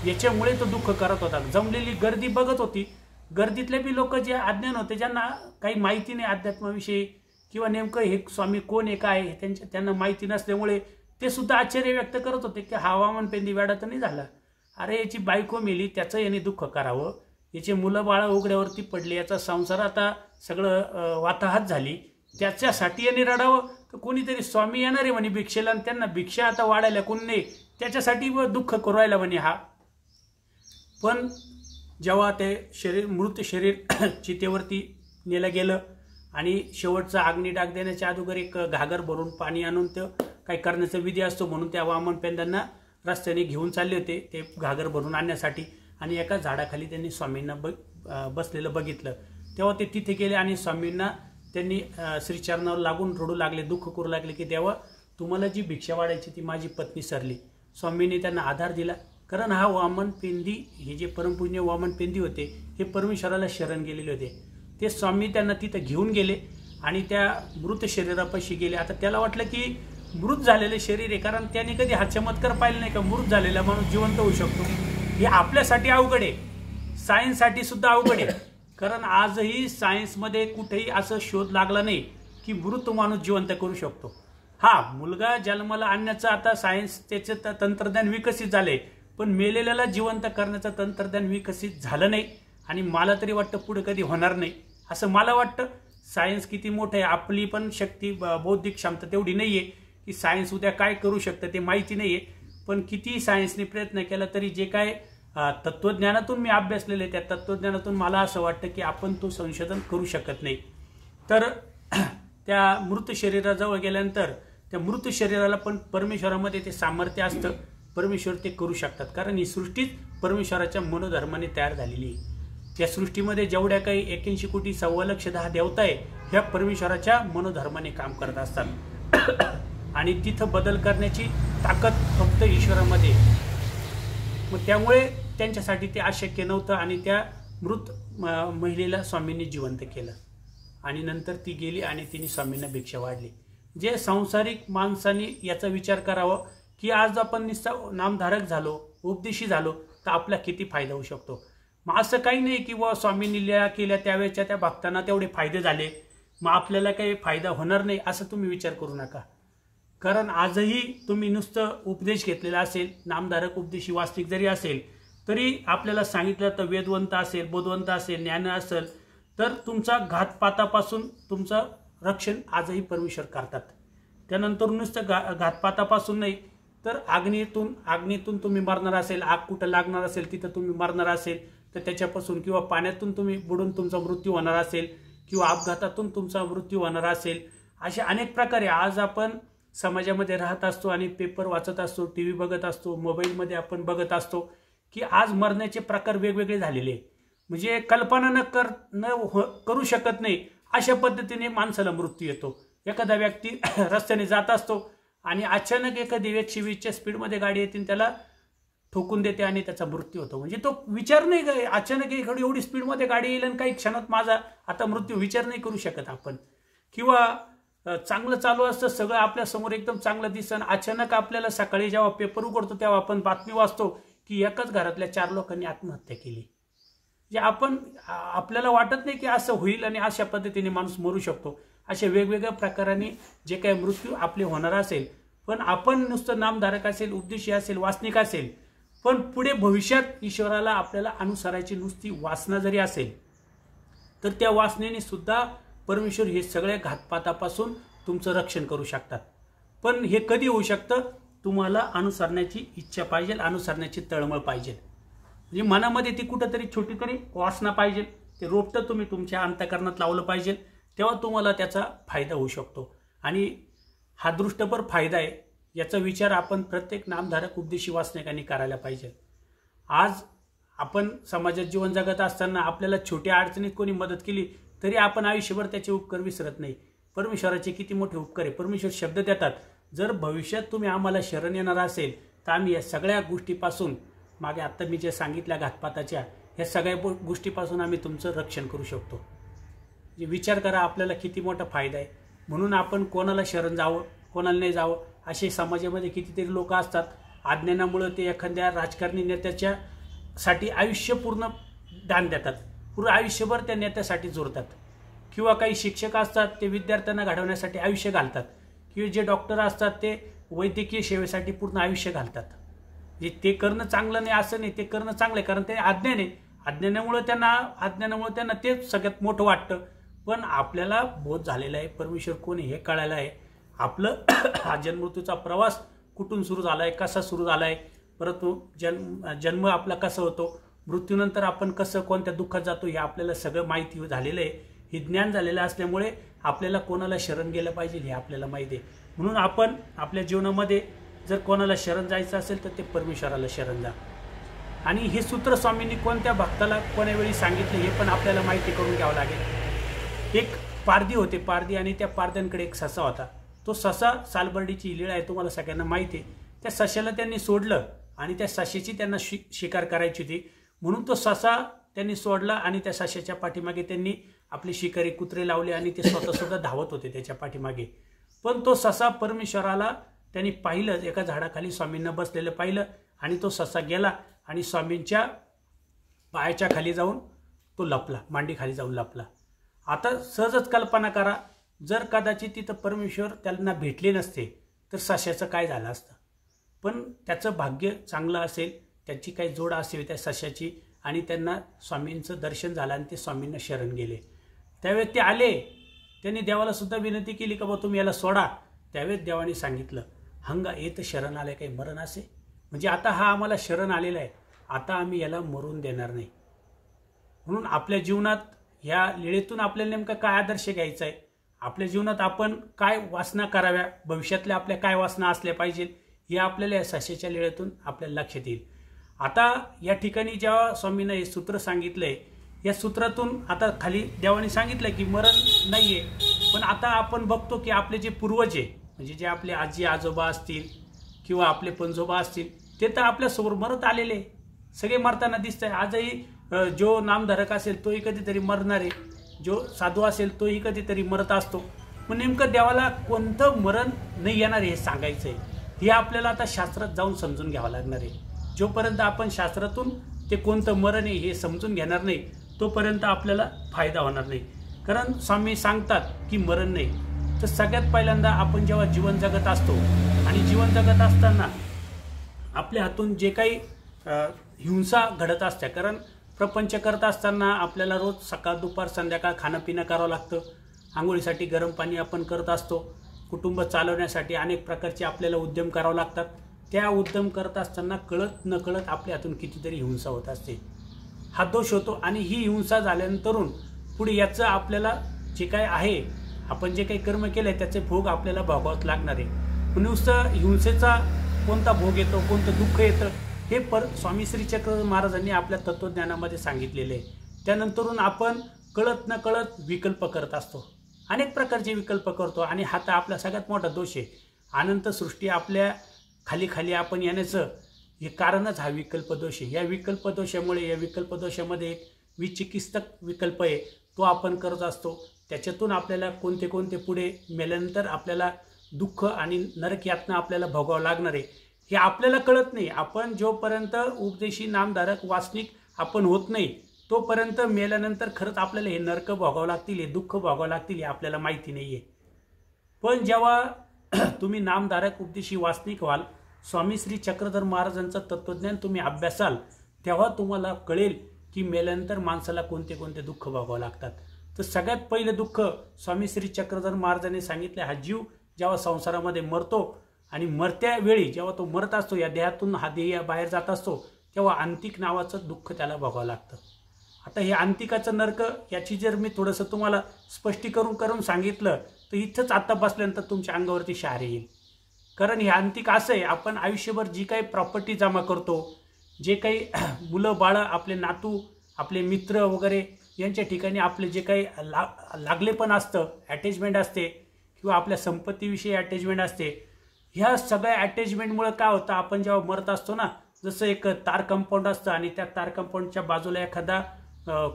याच्यामुळे तो दुःख करत होता. जमलेली गर्दी बघत होती. गर्दीतले बी लोक जे अज्ञान होते, ज्यांना काही माहिती नाही अध्यात्माविषयी किंवा नेमकं हे स्वामी कोण आहे काय त्यांना माहिती नसल्यामुळे ते सुद्धा आश्चर्य व्यक्त करत होते की हा वामन पेंदी वेडा तर नाही झाला, अरे याची बायको मेली त्याचं याने दुःख करावं, याचे मुलं बाळा उघड्यावरती पडले, याचा संसार आता सगळं वाताहत झाली, त्याच्यासाठी याने रडावं. तर कोणीतरी स्वामी येणार आहे म्हणे भिक्षेला आणि त्यांना भिक्षा आता वाढायला कोण नाही, त्याच्यासाठी दुःख करायला म्हणे हा. पण जेव्हा ते मृत शरीर चितेवरती नेलं गेलं आणि शेवटचा अग्निडाग देण्याच्या अगोदर एक घागर भरून पाणी आणून ते काही करण्याचा विधी असतो, म्हणून त्या वामन पेंद्यांना रस्त्याने घेऊन चालले होते ते घागर भरून आणण्यासाठी. आणि एका झाडाखाली त्यांनी स्वामींना बसलेलं बघितलं. तेव्हा ते तिथे गेले आणि स्वामींना त्यांनी श्रीचरणावर लागून रडू लागले, दुःख करू लागले की देवा तुम्हाला जी भिक्षा वाढायची ती माझी पत्नी सरली. स्वामींनी त्यांना आधार दिला, कारण हा वामन पेंदी हे जे परमपूज्य वामन पेंदी होते हे परमेश्वराला शरण गेलेले होते. ते स्वामी त्यांना तिथं घेऊन गेले आणि त्या मृत शरीरापाशी गेले. आता त्याला वाटलं की मृत झालेलं शरीर आहे, कारण त्याने कधी हा चमत्कार पाहिला नाही का मृत झालेला माणूस जिवंत होऊ शकतो. हे आपल्यासाठी अवघड आहे, सायन्ससाठी सुद्धा अवघड आहे, कारण आजही सायन्समध्ये कुठेही असं शोध लागला नाही की मृत माणूस जिवंत करू शकतो. हा मुलगा जन्माला आणण्याचं आता सायन्स त्याचं तंत्रज्ञान विकसित झालंय, पण मेलेल्याला जिवंत करण्याचं तंत्रज्ञान विकसित झालं नाही आणि मला तरी वाटतं पुढे कधी होणार नाही असं मला वाटतं. सायन्स किती मोठं आहे, आपली पण शक्ती बौद्धिक क्षमता तेवढी नाहीये की सायन्स उद्या काय करू शकतं ते माहिती नाहीये. पण किती सायन्सने प्रयत्न केला तरी जे काय तत्वज्ञानातून मी अभ्यासलेले त्या तत्वज्ञानातून मला असं वाटतं की आपण तो संशोधन करू शकत नाही. तर त्या मृत शरीराजवळ गेल्यानंतर त्या मृत शरीराला पण परमेश्वरामध्ये ते सामर्थ्य असतं, परमेश्वर ते करू शकतात, कारण ही सृष्टीच परमेश्वराच्या मनोधर्माने तयार झालेली आहे. त्या सृष्टीमध्ये जेवढ्या काही 81 कोटी 1,10,10 देवता आहे ह्या परमेश्वराच्या मनोधर्माने काम करत असतात आणि तिथं बदल करण्याची ताकद फक्त ईश्वरामध्ये. मग त्यामुळे त्यांच्यासाठी ते अशक्य नव्हतं आणि त्या मृत महिलेला स्वामींनी जिवंत केलं आणि नंतर ती गेली आणि तिने स्वामींना भिक्षा वाढली. जे सांसारिक माणसांनी याचा विचार करावा की आज आपण नामधारक झालो, उपदेशी झालो तर आपला किती फायदा होऊ शकतो. मग असं काही नाही की व स्वामींनी लीला केल्या त्यावेळेच्या त्या भक्तांना तेवढे फायदे झाले मग आपल्याला काही फायदा होणार नाही असं तुम्ही विचार करू नका. कारण आजही तुम्ही नुसतं उपदेश घेतलेला असेल, नामधारक उपदेशी वास्तविक जरी असेल तरी आपल्याला सांगितलं तर वेदवंत असेल, बोधवंत असेल, ज्ञान असेल तर तुमचा घातपातापासून तुमचं रक्षण आजही परमेश्वर करतात. त्यानंतर नुसतं घातपातापासून नाही तर अग्नीतून तुम्ही मरणार असेल, आग कुठं लागणार असेल तिथं तुम्ही मरणार असेल तर त्याच्यापासून, किंवा पाण्यातून तुम्ही बुडून तुमचा मृत्यू होणार असेल किंवा अपघातातून तुमचा मृत्यू होणार असेल, असे अनेक प्रकारे आज आपण समाजामध्ये राहत असतो आणि पेपर वाचत असतो, टीव्ही बघत असतो, मोबाईलमध्ये आपण बघत असतो की आज मरण्याचे प्रकार वेगवेगळे झालेले आहे. म्हणजे कल्पना करू शकत नाही अशा पद्धतीने माणसाला मृत्यू येतो. एखादा व्यक्ती रस्त्याने जात असतो आणि अचानक एखादी 120च्या स्पीडमध्ये गाडी येते आणि त्याला ठोकून देते आणि त्याचा मृत्यू होतो. म्हणजे तो विचार नाही काय अचानक एवढी स्पीडमध्ये गाडी येईल आणि काही क्षणात माझा आता मृत्यू विचार नाही करू शकत आपण. किंवा चांगलं चालू असतं, सगळं आपल्या समोर एकदम चांगलं दिसतं, अचानक आपल्याला सकाळी जेव्हा पेपर उघडतो तेव्हा आपण बातमी वाचतो की एकाच घरातल्या 4 लोकांनी आत्महत्या केली. जे आपल्याला वाटत नाही की असं होईल आणि अशा पद्धतीने माणूस मरू शकतो. अशा वेगवेगळ्या प्रकाराने जे काही मृत्यू आपले होणार असेल, पण आपण नुसतं नामधारक असेल, उपदेशी असेल, वासनिक असेल, पण पुढे भविष्यात ईश्वराला आपल्याला अनुसरायची नुसती वासना जरी असेल तर त्या वासनेने सुद्धा परमेश्वर हे सगळ्या घातपातापासून तुमचं रक्षण करू शकतात. पण हे कधी होऊ शकतं? तुम्हाला अनुसरण्याची इच्छा पाहिजे, अनुसरण्याची तळमळ पाहिजे. म्हणजे मनामध्ये ती कुठंतरी छोटी तरी वासना पाहिजे, ते रोपटं तुम्ही तुमच्या अंतःकरणात लावलं पाहिजे, तेव्हा तुम्हाला त्याचा फायदा होऊ शकतो. आणि हा दृष्टपर फायदा आहे याचा विचार आपण प्रत्येक नामधारक उपदेशी वासनिकांनी करायला पाहिजे. आज आपण समाजात जीवन जगत असताना आपल्याला छोट्या अडचणीत कोणी मदत केली तरी आपण आयुष्यभर त्याचे उपकार विसरत नाही. परमेश्वराचे किती मोठे उपकार आहे. परमेश्वर शब्द देतात, जर भविष्यात तुम्ही आम्हाला शरण येणार असेल तर आम्ही या सगळ्या गोष्टीपासून, मागे आत्ता मी जे सांगितल्या घातपाताच्या, ह्या सगळ्या गोष्टीपासून आम्ही तुमचं रक्षण करू शकतो. विचार करा आपल्याला किती मोठा फायदा आहे. म्हणून आपण कोणाला शरण जावं, कोणाला नाही जावं, असे समाजामध्ये कितीतरी लोक असतात. अज्ञानामुळे ते एखाद्या राजकारणी नेत्याच्या साठी आयुष्य पूर्ण दान देतात, पूर्ण आयुष्यभर त्या नेत्यासाठी जोडतात. किंवा काही शिक्षक असतात ते विद्यार्थ्यांना घडवण्यासाठी आयुष्य घालतात. किंवा जे डॉक्टर असतात ते वैद्यकीय सेवेसाठी पूर्ण आयुष्य घालतात. ते करणं चांगलं नाही असं नाही, ते करणं चांगलं आहे, कारण ते अज्ञान आहे. अज्ञानामुळे त्यांना ते सगळ्यात मोठं वाटतं. पण आपल्याला बोध झालेला आहे परमेश्वर कोण आहे हे कळायला आहे. आपलं हा जन्ममृत्यूचा प्रवास कुठून सुरू झाला आहे, कसा सुरू झाला आहे, परत जन्म आपला कसा होतो, मृत्यूनंतर आपण कसं कोणत्या दुःखात जातो हे आपल्याला सगळं माहिती झालेलं आहे. हे ज्ञान झालेलं असल्यामुळे आपल्याला कोणाला शरण गेलं पाहिजे हे आपल्याला माहिती आहे. म्हणून आपण आपल्या जीवनामध्ये जर कोणाला शरण जायचं असेल तर ते परमेश्वराला शरण जा. आणि हे सूत्र स्वामींनी कोणत्या भक्ताला कोण्या वेळी सांगितले हे पण आपल्याला माहिती करून घ्यावं लागेल. एक पारधी होते, पारधी, आणि त्या पारध्यांकडे एक ससा होता. तो ससा सालबर्डीची लीळा आहे, तुम्हाला सगळ्यांना माहिती आहे. त्या सशाला त्यांनी सोडलं आणि त्या सशाची त्यांना शिकार करायची होती, म्हणून तो ससा त्यांनी सोडला आणि त्या सशाच्या पाठीमागे त्यांनी आपले शिकारी कुत्रे लावले आणि ते स्वतः सुद्धा धावत होते त्याच्या पाठीमागे. पण तो ससा परमेश्वराला त्यांनी पाहिलं, एका झाडाखाली स्वामींना बसलेलं पाहिलं आणि तो ससा गेला आणि स्वामींच्या पायाच्या खाली जाऊन तो लपला, मांडीखाली जाऊन लपला. आता सहजच कल्पना करा, जर कदाचित तिथं परमेश्वर त्यांना भेटले नसते तर सशाचं काय झालं असतं. पण त्याचं भाग्य चांगलं असेल, त्याची काही जोड असेल त्या सशाची, आणि त्यांना स्वामींचं दर्शन झालं आणि ते स्वामींना शरण गेले. त्यावेळेस ते आले, त्यांनी देवाला सुद्धा विनंती केली का बा तुम्ही याला सोडा. त्यावेळेस देवाने सांगितलं, हंगा येत शरण आले काही मरण असे. म्हणजे आता हा आम्हाला शरण आलेला आहे, आता आम्ही याला मरून देणार नाही. म्हणून आपल्या जीवनात ह्या लीळेतून आपल्याला नेमका काय आदर्श घ्यायचा आहे, आपल्या जीवनात आपण काय वासना कराव्या, भविष्यातल्या आपल्या काय वासना असल्या पाहिजे, हे आपल्याला या सशाच्या लीळेतून आपल्याला लक्षात येईल. आता या ठिकाणी जेव्हा स्वामींना हे सूत्र सांगितलंय, या सूत्रातून आता खाली देवाने सांगितलं की मरण नाहीये. पण आता आपण बघतो की आपले जे पूर्वज आहे, म्हणजे जे आपले आजी आजोबा असतील किंवा आपले पणजोबा असतील, ते तर आपल्यासमोर मरत आलेले, सगळे मरताना दिसत आहे. आजही जो नामधारक असेल तोही कधीतरी मरणार आहे, जो साधू असेल तोही कधीतरी मरत असतो. मग नेमकं देवाला कोणतं मरण नाही येणार हे सांगायचं आहे, हे आपल्याला आता शास्त्रात जाऊन समजून घ्यावं लागणार आहे. जोपर्यंत आपण शास्त्रातून ते कोणतं मरण आहे हे समजून घेणार नाही तोपर्यंत आपल्याला फायदा होणार नाही. कारण स्वामी सांगतात की मरण नाही. तर सगळ्यात पहिल्यांदा आपण जेव्हा जीवन जगत असतो आणि जीवन जगत असताना आपल्या हातून जे काही हिंसा घडत असते, कारण प्रपंच करत असताना आपल्याला रोज सकाळ दुपार संध्याकाळ खाणं पिणं करावं लागतं. आंघोळीसाठी गरम पाणी आपण करत असतो. कुटुंब चालवण्यासाठी अनेक प्रकारचे आपल्याला उद्यम करावे लागतात. त्या उद्यम करत असताना कळत नकळत आपल्या हातून कितीतरी हिंसा होत असते. हा दोष होतो आणि ही हिंसा झाल्यानंतरून पुढे याचं आपल्याला जे काय आहे, आपण जे काही कर्म केले त्याचे भोग आपल्याला भोगावंच लागणार आहे. नुसतं हिंसेचा कोणता भोग येतो, कोणतं दुःख येतं, हे स्वामी श्री चक्रधर महाराजांनी आपल्या तत्त्वज्ञानामध्ये सांगितलेले आहे. त्यानंतरून आपण कळत न कळत विकल्प करत असतो, अनेक प्रकारचे विकल्प करतो आणि हा तर आपला सगळ्यात मोठा दोष आहे. अनंत सृष्टी आपल्या खाली खाली आपण येण्याचं हे कारणच हा विकल्प दोष आहे. या विकल्प दोषामुळे, या विकल्प दोषामध्ये एक विचिकित्सक विकल्प आहे, तो आपण करत असतो. त्याच्यातून आपल्याला कोणते कोणते पुढे मेल्यानंतर आपल्याला दुःख आणि नरक यातना आपल्याला भोगावं लागणार आहे हे आपल्याला कळत नाही. आपण जोपर्यंत उपदेशी नामधारक वासनिक आपण होत नाही तोपर्यंत मेल्यानंतर खरंच आपल्याला हे नरक भोगावं लागतील, हे दुःख भोगावं लागतील, हे आपल्याला माहिती नाही आहे. पण जेव्हा तुम्ही नामधारक उपदेशी वासनिक व्हाल, स्वामी श्री चक्रधर महाराजांचं तत्त्वज्ञान तुम्ही अभ्यासाल, तेव्हा तुम्हाला कळेल की मेल्यानंतर माणसाला कोणते कोणते दुःख भोगावं लागतात. तर सगळ्यात पहिलं दुःख स्वामी श्री चक्रधर महाराजांनी सांगितले, हा जीव जेव्हा संसारामध्ये मरतो आणि मरत्या वेळी जेव्हा तो मरत असतो, या देहातून हा देह बाहेर जात असतो, तेव्हा अंतिक नावाचं दुःख त्याला भोगावं लागतं. आता हे अंतिकाचं नरक याची जर मी थोडंसं तुम्हाला स्पष्टीकरण करून सांगितलं तर इथंच आता बसल्यानंतर तुमच्या अंगावरती शहारे येईल. कारण हे अंतिक असं आहे, आपण आयुष्यभर जी काही प्रॉपर्टी जमा करतो, जे काही मुलं बाळं, आपले नातू, आपले मित्र वगैरे यांच्या ठिकाणी आपले जे काही लागले पण असतं, अटॅचमेंट असते किंवा आपल्या संपत्तीविषयी अटॅचमेंट असते, ह्या सगळ्या अटॅचमेंटमुळे काय होतं, आपण जेव्हा मरत असतो ना, जसं एक तार कंपाऊंड असतं आणि त्या तार कंपाऊंडच्या बाजूला एखादा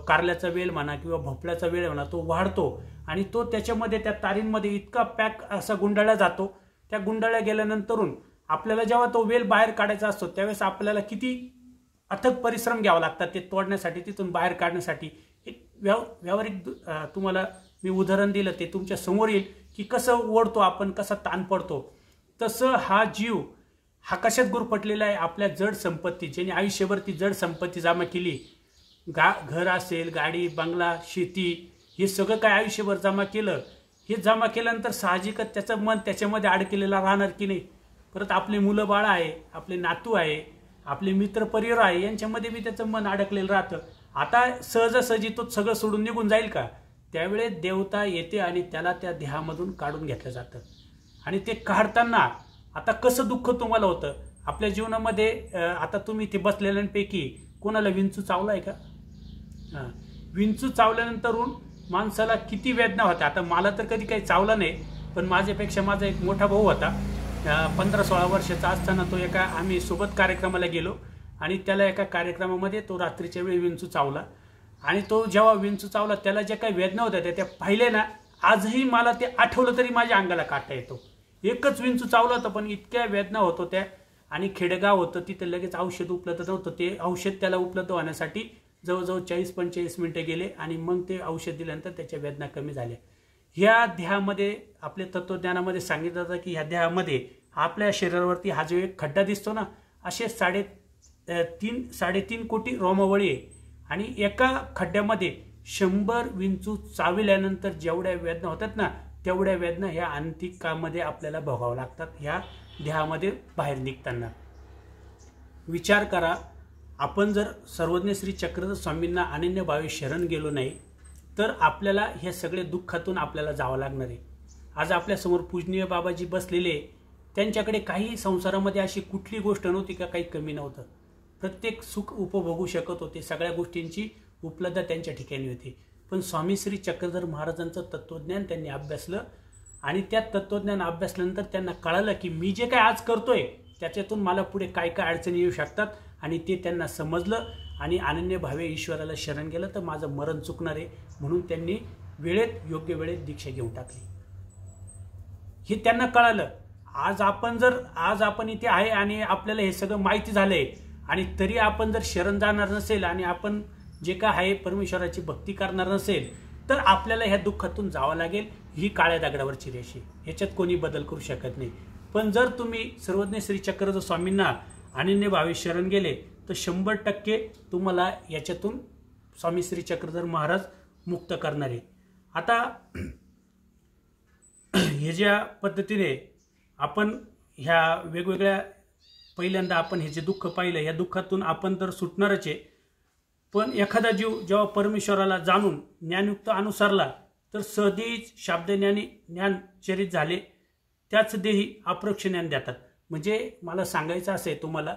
कारल्याचा वेल म्हणा किंवा भोपळ्याचा वेल म्हणा, तो वाढतो आणि तो त्याच्यामध्ये त्या तारींमध्ये इतका पॅक असा गुंडाळला जातो. त्या गुंडाळल्या गेल्यानंतरून आपल्याला जेव्हा तो वेल बाहेर काढायचा असतो त्यावेळेस आपल्याला किती अथक परिश्रम घ्यावा लागतात ते तोडण्यासाठी, तिथून बाहेर काढण्यासाठी. एक व्यावहारिक तुम्हाला मी उदाहरण दिलं, ते तुमच्या समोर येईल की कसं ओढतो आपण, कसा ताण पडतो. तसं हा जीव हा कशात गुरफटलेला आहे, आपल्या जड संपत्ती, ज्याने आयुष्यभर ती जड संपत्ती जमा केली, घर असेल, गाडी, बंगला, शेती, हे सगळं काय आयुष्यभर जमा केलं. हे जमा केल्यानंतर साहजिकच त्याचं मन त्याच्यामध्ये अडकलेलं राहणार की नाही. परत आपले मुलं बाळं आहे, आपले नातू आहे, आपले मित्र परिवार आहे, यांच्यामध्ये बी त्याचं मन अडकलेलं राहतं. आता सहजासहजी तो सगळं सोडून निघून जाईल का? त्यावेळेस देवता येते आणि त्याला त्या देहामधून काढून घेतलं जातं. आणि ते काढताना आता कसं दुःख तुम्हाला होतं आपल्या जीवनामध्ये. आता तुम्ही ते बसलेल्यांपैकी कोणाला विंचू चावला आहे का? विंचू चावल्यानंतरून माणसाला किती वेदना होत्या. आता मला तर कधी काही चावला नाही, पण माझ्यापेक्षा माझा एक मोठा भाऊ होता, 15-16 वर्षाचा असताना तो आम्ही सोबत कार्यक्रमाला गेलो आणि त्याला एका कार्यक्रमामध्ये तो रात्रीच्या वेळी विंचू चावला. आणि तो जेव्हा विंचू चावला त्याला ज्या काही वेदना होत्या त्या पाहिले ना, आजही मला ते आठवलं तरी माझ्या अंगाला काटा येतो. एकच विंचू चावला होता पण इतक्या वेदना होत होत्या. आणि खेडेगाव होतं, तिथे लगेच औषध उपलब्ध नव्हतं. ते औषध त्याला उपलब्ध होण्यासाठी जवळजवळ 40-45 मिनिटं गेले आणि मग ते औषध दिल्यानंतर त्याच्या वेदना कमी झाल्या. ह्या देहामध्ये आपल्या तत्त्वज्ञानामध्ये सांगितलं जातं की ह्या देहामध्ये आपल्या शरीरावरती हा जो एक खड्डा दिसतो ना, असे 3.5 कोटी रोमवळी आहे. आणि एका खड्ड्यामध्ये 100 विंचू चावल्यानंतर जेवढ्या वेदना होतात ना, तेवढ्या वेदना ह्या अंतिकामध्ये आपल्याला भोगाव्या लागतात ह्या देहामध्ये बाहेर निघताना. विचार करा, आपण जर सर्वज्ञ श्री चक्रधर स्वामींना अनन्यभावे शरण गेलो नाही तर आपल्याला हे सगळे दुःखातून आपल्याला जावं लागणार आहे. आज आपल्यासमोर पूजनीय बाबाजी बसलेले, त्यांच्याकडे काही संसारामध्ये अशी कुठली गोष्ट नव्हती का काही कमी नव्हतं. प्रत्येक सुख उपभोगू शकत होते, सगळ्या गोष्टींची उपलब्धता त्यांच्या ठिकाणी होती. पण स्वामी श्री चक्रधर महाराजांचं तत्त्वज्ञान त्यांनी अभ्यासलं आणि त्या तत्त्वज्ञान अभ्यासल्यानंतर त्यांना कळालं की मी जे काय आज करतोय त्याच्यातून मला पुढे काय काय अडचणी येऊ शकतात. आणि ते त्यांना समजलं आणि अनन्यभावे ईश्वराला शरण गेलं तर माझं मरण चुकणार आहे, म्हणून त्यांनी वेळेत योग्य वेळेत दीक्षा घेऊन टाकली. हे त्यांना कळालं. आज आपण इथे आहे आणि आपल्याला हे सगळं माहिती झालंय आणि तरी आपण जर शरण जाणार नसेल आणि आपण जे काय आहे परमेश्वराची भक्ती करणार नसेल तर आपल्याला ह्या दुःखातून जावं लागेल. ही काळ्या दगडावरची रेषा, ह्याच्यात कोणी बदल करू शकत नाही. पण जर तुम्ही सर्वज्ञ श्री चक्रधर स्वामींना अनन्यभावे शरण गेले तर 100% तुम्हाला याच्यातून स्वामी श्री चक्रधर महाराज मुक्त करणार आहे. आता हे ज्या पद्धतीने आपण ह्या वेगवेगळ्या पहिल्यांदा आपण हे जे दुःख पाहिलं, या दुःखातून आपण तर सुटणारच आहे. पण एखादा जीव जेव्हा परमेश्वराला जाणून ज्ञानयुक्त अनुसारला तर सहदेही शाब्दज्ञानी ज्ञानचरित झाले, त्याच देही अप्रोक्ष ज्ञान देतात. म्हणजे मला सांगायचं असं आहे तुम्हाला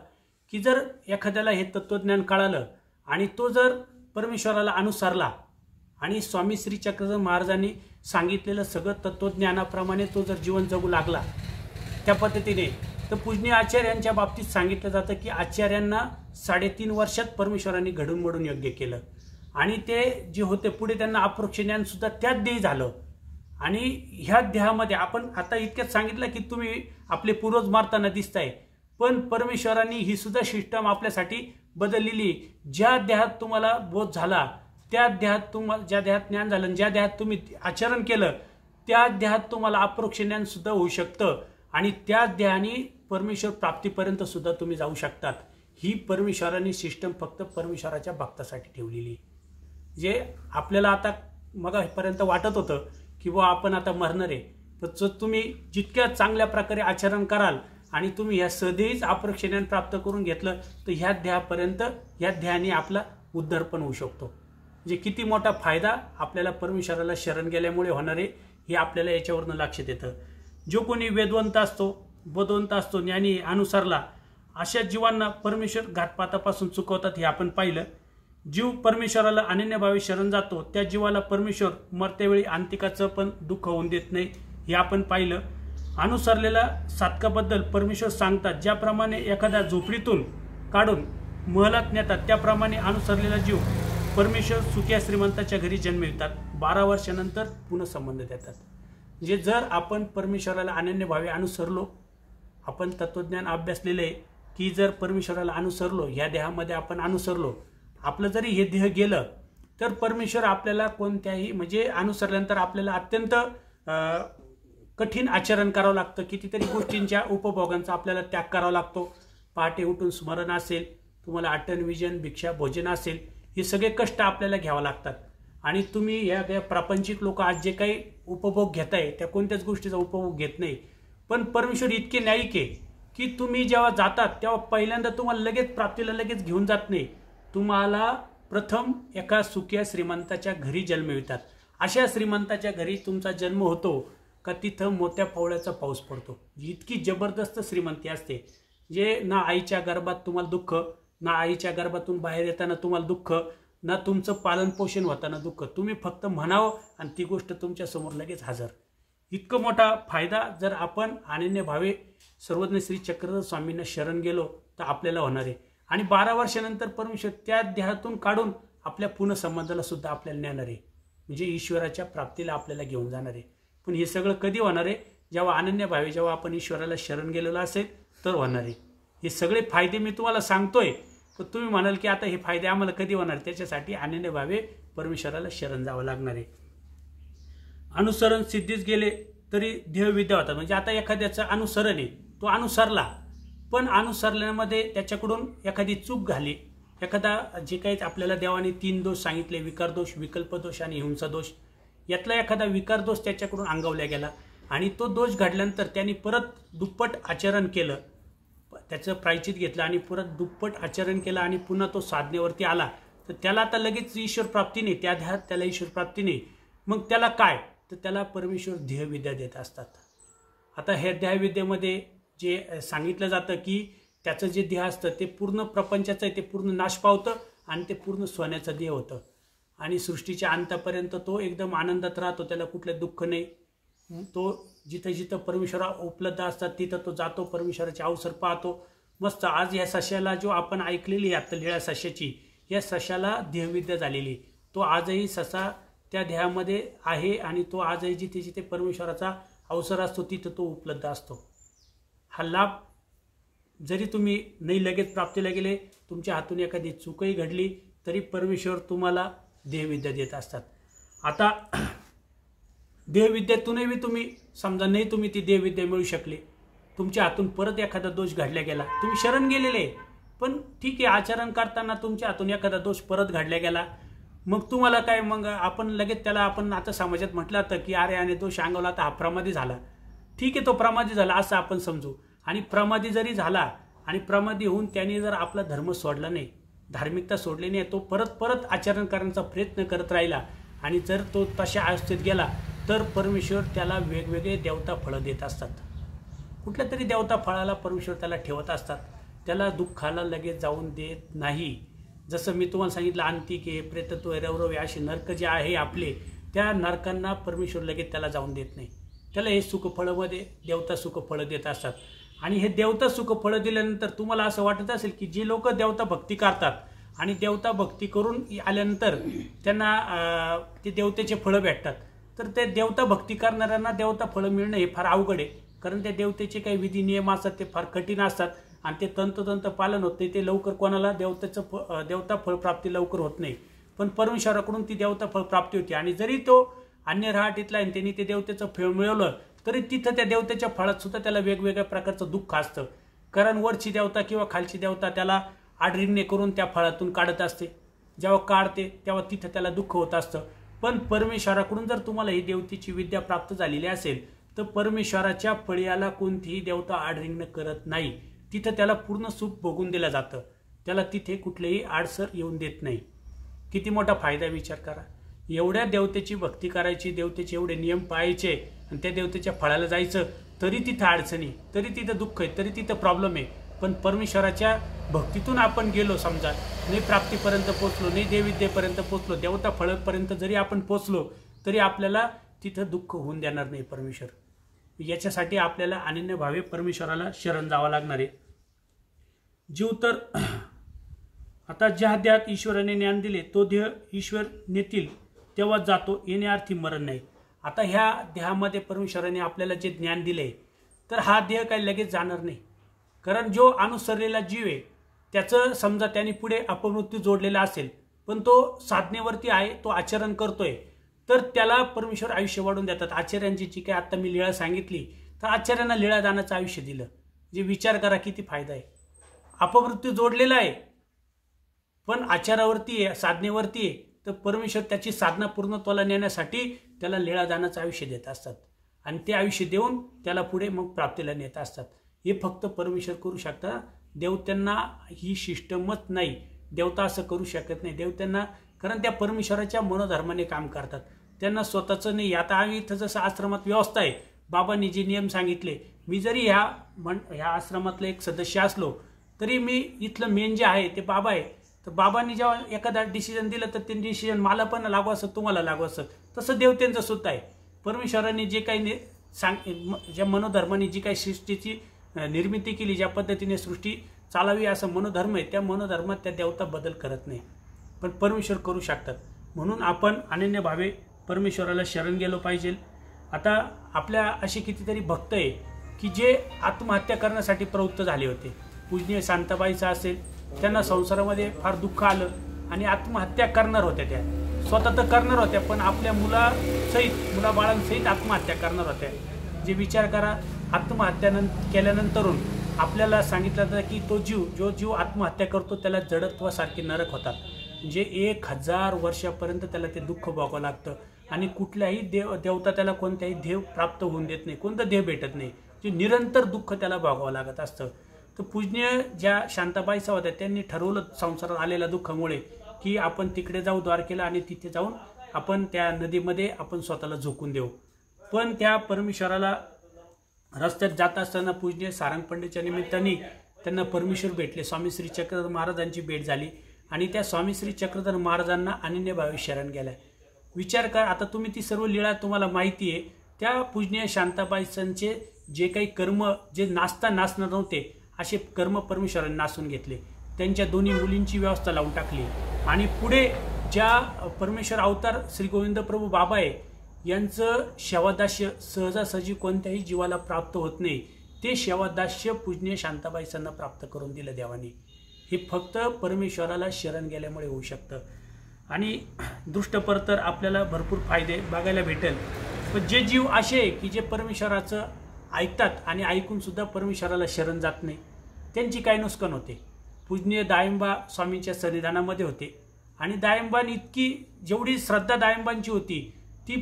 की जर एखाद्याला हे तत्वज्ञान कळालं आणि तो जर परमेश्वराला अनुसरला आणि स्वामी श्री चक्रधर महाराजांनी सांगितलेलं सगळं तत्वज्ञानाप्रमाणे तो जर जीवन जगू लागला त्या पद्धतीने, तर पूजनीय आचार्यांच्या बाबतीत सांगितलं जातं की आचार्यांना 3.5 वर्षात परमेश्वरांनी घडून मडून यज्ञ केलं आणि ते जे होते पुढे त्यांना अप्रोक्ष ज्ञान सुद्धा त्याच देही झालं. आणि ह्या देहामध्ये आपण आता इतक्यात सांगितलं की तुम्ही आपले पूर्वज मारताना दिसताय, पण परमेश्वरांनी ही सुद्धा सिस्टम आपल्यासाठी बदललेली. ज्या देहात तुम्हाला बोध झाला, त्या देहात तुम्हाला, ज्या देहात ज्ञान झालं, ज्या देहात तुम्ही आचरण केलं, त्या देहात तुम्हाला अप्रोक्ष ज्ञान सुद्धा होऊ शकतं आणि त्या देहाने परमेश्वर प्राप्तीपर्यंत सुद्धा तुम्ही जाऊ शकतात. ही परमेश्वरांनी सिस्टम फक्त परमेश्वराच्या भक्तासाठी ठेवलेली. जे आपल्याला आता मगापर्यंत वाटत होतं की बुवा आपण आता मरणार आहे, तर तुम्ही जितक्या चांगल्या प्रकारे आचरण कराल आणि तुम्ही ह्या सदैच अप्रोक्ष ज्ञान प्राप्त करून घेतलं, तर ह्या देहापर्यंत ह्या देहाने आपला उद्धार पण होऊ शकतो. म्हणजे किती मोठा फायदा आपल्याला परमेश्वराला शरण गेल्यामुळे होणार आहे हे आपल्याला याच्यावरनं लक्षात येतं. जो कोणी वेदवंत असतो, बोधवंत असतो, ज्ञानी अनुसारला, अशा जीवांना परमेश्वर घातपातापासून चुकवतात हे आपण पाहिलं. जीव परमेश्वराला अनन्यभावे शरण जातो, त्या जीवाला परमेश्वर मरतेवेळी अंतिकाचं पण दुःख होऊन देत नाही हे आपण पाहिलं. अनुसरलेल्या साधकाबद्दल परमेश्वर सांगतात, ज्याप्रमाणे एखाद्या झोपडीतून काढून महलात नेतात, त्याप्रमाणे अनुसरलेला जीव परमेश्वर सुख्या श्रीमंताच्या घरी जन्मितात, 12 वर्षानंतर पुन्हा संबंध देतात. म्हणजे जर आपण परमेश्वराला अनन्यभावे अनुसरलो, आपण तत्वज्ञान अभ्यासलेलं आहे की जर परमेश्वराला अनुसरलो, ह्या देहामध्ये आपण अनुसरलो, आपलं जरी हे देह गेलं तर परमेश्वर आपल्याला कोणत्याही म्हणजे अनुसरल्यानंतर आपल्याला अत्यंत कठीण आचरण करावं लागतं. कितीतरी गोष्टींच्या उपभोगांचा आपल्याला त्याग करावा लागतो. पहाटे उठून स्मरण असेल, तुम्हाला अटन विजन, भिक्षा, भोजन असेल, हे सगळे कष्ट आपल्याला घ्यावं लागतात. आणि तुम्ही या प्रापंचिक लोक आज जे काही उपभोग घेताय त्या कोणत्याच गोष्टीचा उपभोग घेत नाही. पण परमेश्वर इतके न्यायिक आहे की तुम्ही जेव्हा जातात तेव्हा पहिल्यांदा तुम्हाला लगेच प्राप्तीला लगेच घेऊन जात नाही, तुम्हाला प्रथम एका सुख्या श्रीमंताच्या घरी जन्मवितात. अशा श्रीमंताच्या घरी तुमचा जन्म होतो का तिथं मोठ्या पवळ्याचा पाऊस पडतो. इतकी जबरदस्त श्रीमंती असते, जे ना आईच्या गर्भात तुम्हाला दुःख, ना आईच्या गर्भातून बाहेर येताना तुम्हाला दुःख, ना तुमचं पालन पोषण होताना दुःख. तुम्ही फक्त म्हणावं आणि ती गोष्ट तुमच्या समोर लगेच हजर. इतकं मोठा फायदा जर आपण अनन्य भावे सर्वज्ञ श्री चक्रधर स्वामींना शरण गेलो तर आपल्याला होणार आहे. आणि 12 वर्षानंतर परमेश्वर त्या देहातून काढून आपल्या पुन्हा संबंधाला सुद्धा आपल्याला नेणार आहे, म्हणजे ईश्वराच्या प्राप्तीला आपल्याला घेऊन जाणार आहे. पण हे सगळं कधी होणार आहे? जेव्हा अनन्य भावे, जेव्हा आपण ईश्वराला शरण गेलेलो असेल तर होणार आहे. हे सगळे फायदे मी तुम्हाला सांगतोय, तर तुम्ही म्हणाल की आता हे फायदे आम्हाला कधी होणार? त्याच्यासाठी अनन्य भावे परमेश्वराला शरण जावं लागणार आहे. अनुसरण सिद्धीच गेले तरी देहविद्या होतात. म्हणजे आता एखाद्याचं अनुसरण आहे, तो अनुसरला, पण अनुसरल्यामध्ये त्याच्याकडून एखादी चूक झाली, एखादा जे काही आपल्याला देवाने 3 दोष सांगितले, विकार दोष, विकल्प दोष आणि हिंसा दोष, यातला एखादा विकार दोष त्याच्याकडून अंगवला गेला आणि तो दोष घडल्यानंतर त्यांनी परत दुप्पट आचरण केलं, त्याचं प्रायचित घेतलं आणि परत दुप्पट आचरण केलं आणि पुन्हा तो साधनेवरती आला, तर त्याला आता लगेच ईश्वर प्राप्ती नाही, त्या देहात त्याला ईश्वर प्राप्ती नाही. मग त्याला काय? तर त्याला परमेश्वर देहविद्या देत असतात. आता ह्या देहविद्येमध्ये जे सांगितलं जातं की त्याचं जे देह असतं ते पूर्ण प्रपंचाचं आहे, ते पूर्ण नाश पावतं आणि ते पूर्ण सोन्याचं देह होतं आणि सृष्टीच्या अंतापर्यंत तो एकदम आनंदात राहतो, त्याला कुठलं दुःख नाही. तो जिथं जिथं परमेश्वरा उपलब्ध असतात तिथं तो जातो, परमेश्वराचे अवसर पाहतो. मस्त आज या सश्याला जो आपण ऐकलेली आता लिळा सश्याची, या सश्याला देहविद्या झालेली, तो आजही ससा त्या देहामध्ये आहे आणि तो आजही जिथे जिथे परमेश्वराचा अवसर असतो तिथं तो उपलब्ध असतो. हा लाभ जरी तुम्ही नाही लगेच प्राप्तीला गेले, तुमच्या हातून एखादी चूकही घडली तरी परमेश्वर तुम्हाला देहविद्या देत असतात. आता देहविद्यातूनही तुम्ही समजा नाही तुम्ही ती देहविद्या मिळू शकली, तुमच्या हातून परत एखादा दोष घडला गेला, तुम्ही शरण गेलेले पण ठीक आहे, आचरण करताना तुमच्या हातून एखादा दोष परत घडला गेला, मग तुम्हाला काय? मग आपण लगेच त्याला आपण आता समाजात म्हटलं होतं की अरे आणि दोष अंगवला तर हा प्रमादी झाला. ठीक आहे, तो प्रमादी झाला असं आपण समजू. आणि प्रमादी जरी झाला आणि प्रमादी होऊन त्याने जर आपला धर्म सोडला नाही, धार्मिकता सोडली नाही, तो परत परत आचरण करण्याचा प्रयत्न करत राहिला आणि जर तो तशा अवस्थेत गेला तर परमेश्वर त्याला वेगवेगळे देवता फळं देत असतात. कुठल्या तरी देवता फळाला परमेश्वर त्याला ठेवत असतात. त्याला दुःखाला लगेच जाऊन देत नाही. जसं मी तुम्हाला सांगितलं अंतिके, प्रेतत्व, रवरवे असे नरक जे आहे आपले, त्या नरकांना परमेश्वर लगेच त्याला जाऊन देत नाही. त्याला हे सुखफळामध्ये देवता सुखफळं देत असतात. आणि हे देवता सुखफळं दिल्यानंतर तुम्हाला असं वाटत असेल की जे लोक देवता भक्ती करतात आणि देवता भक्ती करून आल्यानंतर त्यांना ते देवतेचे फळं भेटतात, तर ते देवता भक्ती करणाऱ्यांना देवता फळं मिळणं हे फार अवघड आहे. कारण त्या देवतेचे काही विधी नियम असतात ते फार कठीण असतात आणि ते तंतोतंत पालन होत नाही. ते लवकर कोणाला देवता फळ प्राप्ती लवकर होत नाही. पण परमेश्वराकडून ती देवता फळ प्राप्ती होती. आणि जरी तो अन्य रहाटीतला आणि त्यांनी ते देवतेचं फळ मिळवलं तरी तिथं त्या देवतेच्या फळात सुद्धा त्याला वेगवेगळ्या प्रकारचं दुःख असतं. कारण वरची देवता किंवा खालची देवता त्याला आडरिंगणे करून त्या फळातून काढत असते. जेव्हा काढते तेव्हा तिथं त्याला दुःख होत असतं. पण परमेश्वराकडून जर तुम्हाला ही देवतेची विद्या प्राप्त झालेली असेल तर परमेश्वराच्या फळीयाला कोणतीही देवता आडरिंगण करत नाही. तिथं त्याला पूर्ण सुख भोगून दिलं जातं. त्याला तिथे कुठलेही आडसर येऊन देत नाही. किती मोठा फायदा विचार करा. एवढ्या देवतेची भक्ती करायची, देवतेचे एवढे नियम पाळायचे आणि त्या देवतेच्या फळाला जायचं तरी तिथं अडचणी, तरी तिथं दुःख आहे, तरी तिथं प्रॉब्लेम आहे. पण परमेश्वराच्या भक्तीतून आपण गेलो, समजा नाही प्राप्तीपर्यंत पोचलो, नाही देवविद्येपर्यंत पोचलो, देवता फळापर्यंत जरी आपण पोचलो तरी आपल्याला तिथं दुःख होऊन देणार नाही परमेश्वर. याच्यासाठी आपल्याला अनन्यभावे परमेश्वराला शरण जावं लागणार आहे. जीव तर आता ज्या देहात ईश्वराने ज्ञान दिले तो देह ईश्वर नेतील तेव्हा जातो, येण्यार्थी मरण नाही. आता ह्या देहामध्ये परमेश्वराने आपल्याला जे ज्ञान दिले तर हा देह काही लगेच जाणार नाही. कारण जो अनुसरलेला जीव आहे त्याचं समजा त्याने पुढे अपमृत्यू जोडलेला असेल पण तो साधनेवरती आहे, तो आचरण करतोय, तर त्याला परमेश्वर आयुष्य वाढून देतात. आचार्यांची जी काय आता मी लीळा सांगितली तर आचार्यांना लीळा दानाचं आयुष्य दिलं. जे विचार करा किती फायदा आहे. अपमृत्यू जोडलेला आहे पण आचारावरती आहे, साधनेवरती आहे, तर परमेश्वर त्याची साधना पूर्णत्वाला नेण्यासाठी त्याला लीळा दानाचं आयुष्य देत असतात आणि ते आयुष्य देऊन त्याला पुढे मग प्राप्तीला नेत असतात. हे फक्त परमेश्वर करू शकतात. देवत्यांना ही सिस्टमच नाही. देवता असं करू शकत नाही. देवत्यांना कारण त्या परमेश्वराच्या मनोधर्माने काम करतात. त्यांना स्वतःचं नाही. आता आम्ही इथं जसं आश्रमात व्यवस्था आहे, बाबांनी जे नियम सांगितले, मी जरी ह्या आश्रमातलं एक सदस्य असलो तरी मी इथलं मेन जे आहे ते बाबा आहे. तर बाबांनी जेव्हा एखादा डिसिजन दिलं तर ते डिसिजन मला पण लागू असत, तुम्हाला लागू असत. तसं देवतेंचं सुद्धा आहे. परमेश्वराने जे काही ज्या मनोधर्माने जी काही सृष्टीची निर्मिती केली, ज्या पद्धतीने सृष्टी चालावी असं मनोधर्म आहे, त्या मनोधर्मात त्या देवता बदल करत नाही पण परमेश्वर करू शकतात. म्हणून आपण अनन्यभावे परमेश्वराला शरण गेलो पाहिजे. आता आपल्या असे कितीतरी भक्त आहे की जे आत्महत्या करण्यासाठी प्रवृत्त झाले होते. पूजनीय शांताबाईचा असेल, त्यांना संसारामध्ये फार दुःख आलं आणि आत्महत्या करणार होत्या. त्या स्वतः तर करणार होत्या पण आपल्या मुलाबाळांसहित आत्महत्या करणार होत्या. जे विचार करा, आत्महत्या केल्यानंतरून आपल्याला सांगितलं जातं की जो जीव आत्महत्या करतो त्याला जडत्वासारखे नरक होतात. म्हणजे 1000 वर्षापर्यंत त्याला ते दुःख भोगावं लागतं आणि कुठल्याही देवता त्याला कोणत्याही देव प्राप्त होऊन देत नाही, कोणतं देव भेटत नाही. जे निरंतर दुःख त्याला भोगावं लागत असतं. तर पूजनीय ज्या शांताबाईचा होत्या त्यांनी ठरवलं संसारात आलेल्या दुःखामुळे की आपण तिकडे जाऊ द्वारकेला आणि तिथे जाऊन आपण त्या नदीमध्ये आपण स्वतःला झोकून देऊ. पण त्या परमेश्वराला रस्त्यात जात असताना पूजनीय सारंग पंडितच्या निमित्ताने त्यांना परमेश्वर भेटले. स्वामी श्री चक्रधर महाराजांची भेट झाली आणि त्या स्वामी श्री चक्रधर महाराजांना अनन्यभावे शरण गेलाय. विचार करा, आता तुम्ही ती सर्व लीळा तुम्हाला माहिती आहे. त्या पूजनीय शांताबाईंचे जे काही कर्म जे नाचणार नव्हते असे कर्म परमेश्वराने नासून घेतले. त्यांच्या दोन्ही मुलींची व्यवस्था लावून टाकली आणि पुढे ज्या परमेश्वर अवतार श्री गोविंद प्रभू बाबा आहे यांचं शेवादास्य सहजासहजी कोणत्याही जीवाला प्राप्त होत नाही. ते शेवादास्य पूजनीय शांताबाईंना प्राप्त करून दिलं देवाने. हे फक्त परमेश्वराला शरण गेल्यामुळे होऊ शकतं. आणि दृष्टपर तर आपल्याला भरपूर फायदे बघायला भेटेल. पण जे जीव असे आहे की जे परमेश्वराचं ऐकतात आणि ऐकून सुद्धा परमेश्वराला शरण जात नाही, त्यांची काय नुकसान होते. पूजनीय दायंबा स्वामींच्या सन्निधानामध्ये होते आणि दायंबांनी इतकी जेवढी श्रद्धा दायंबांची होती ती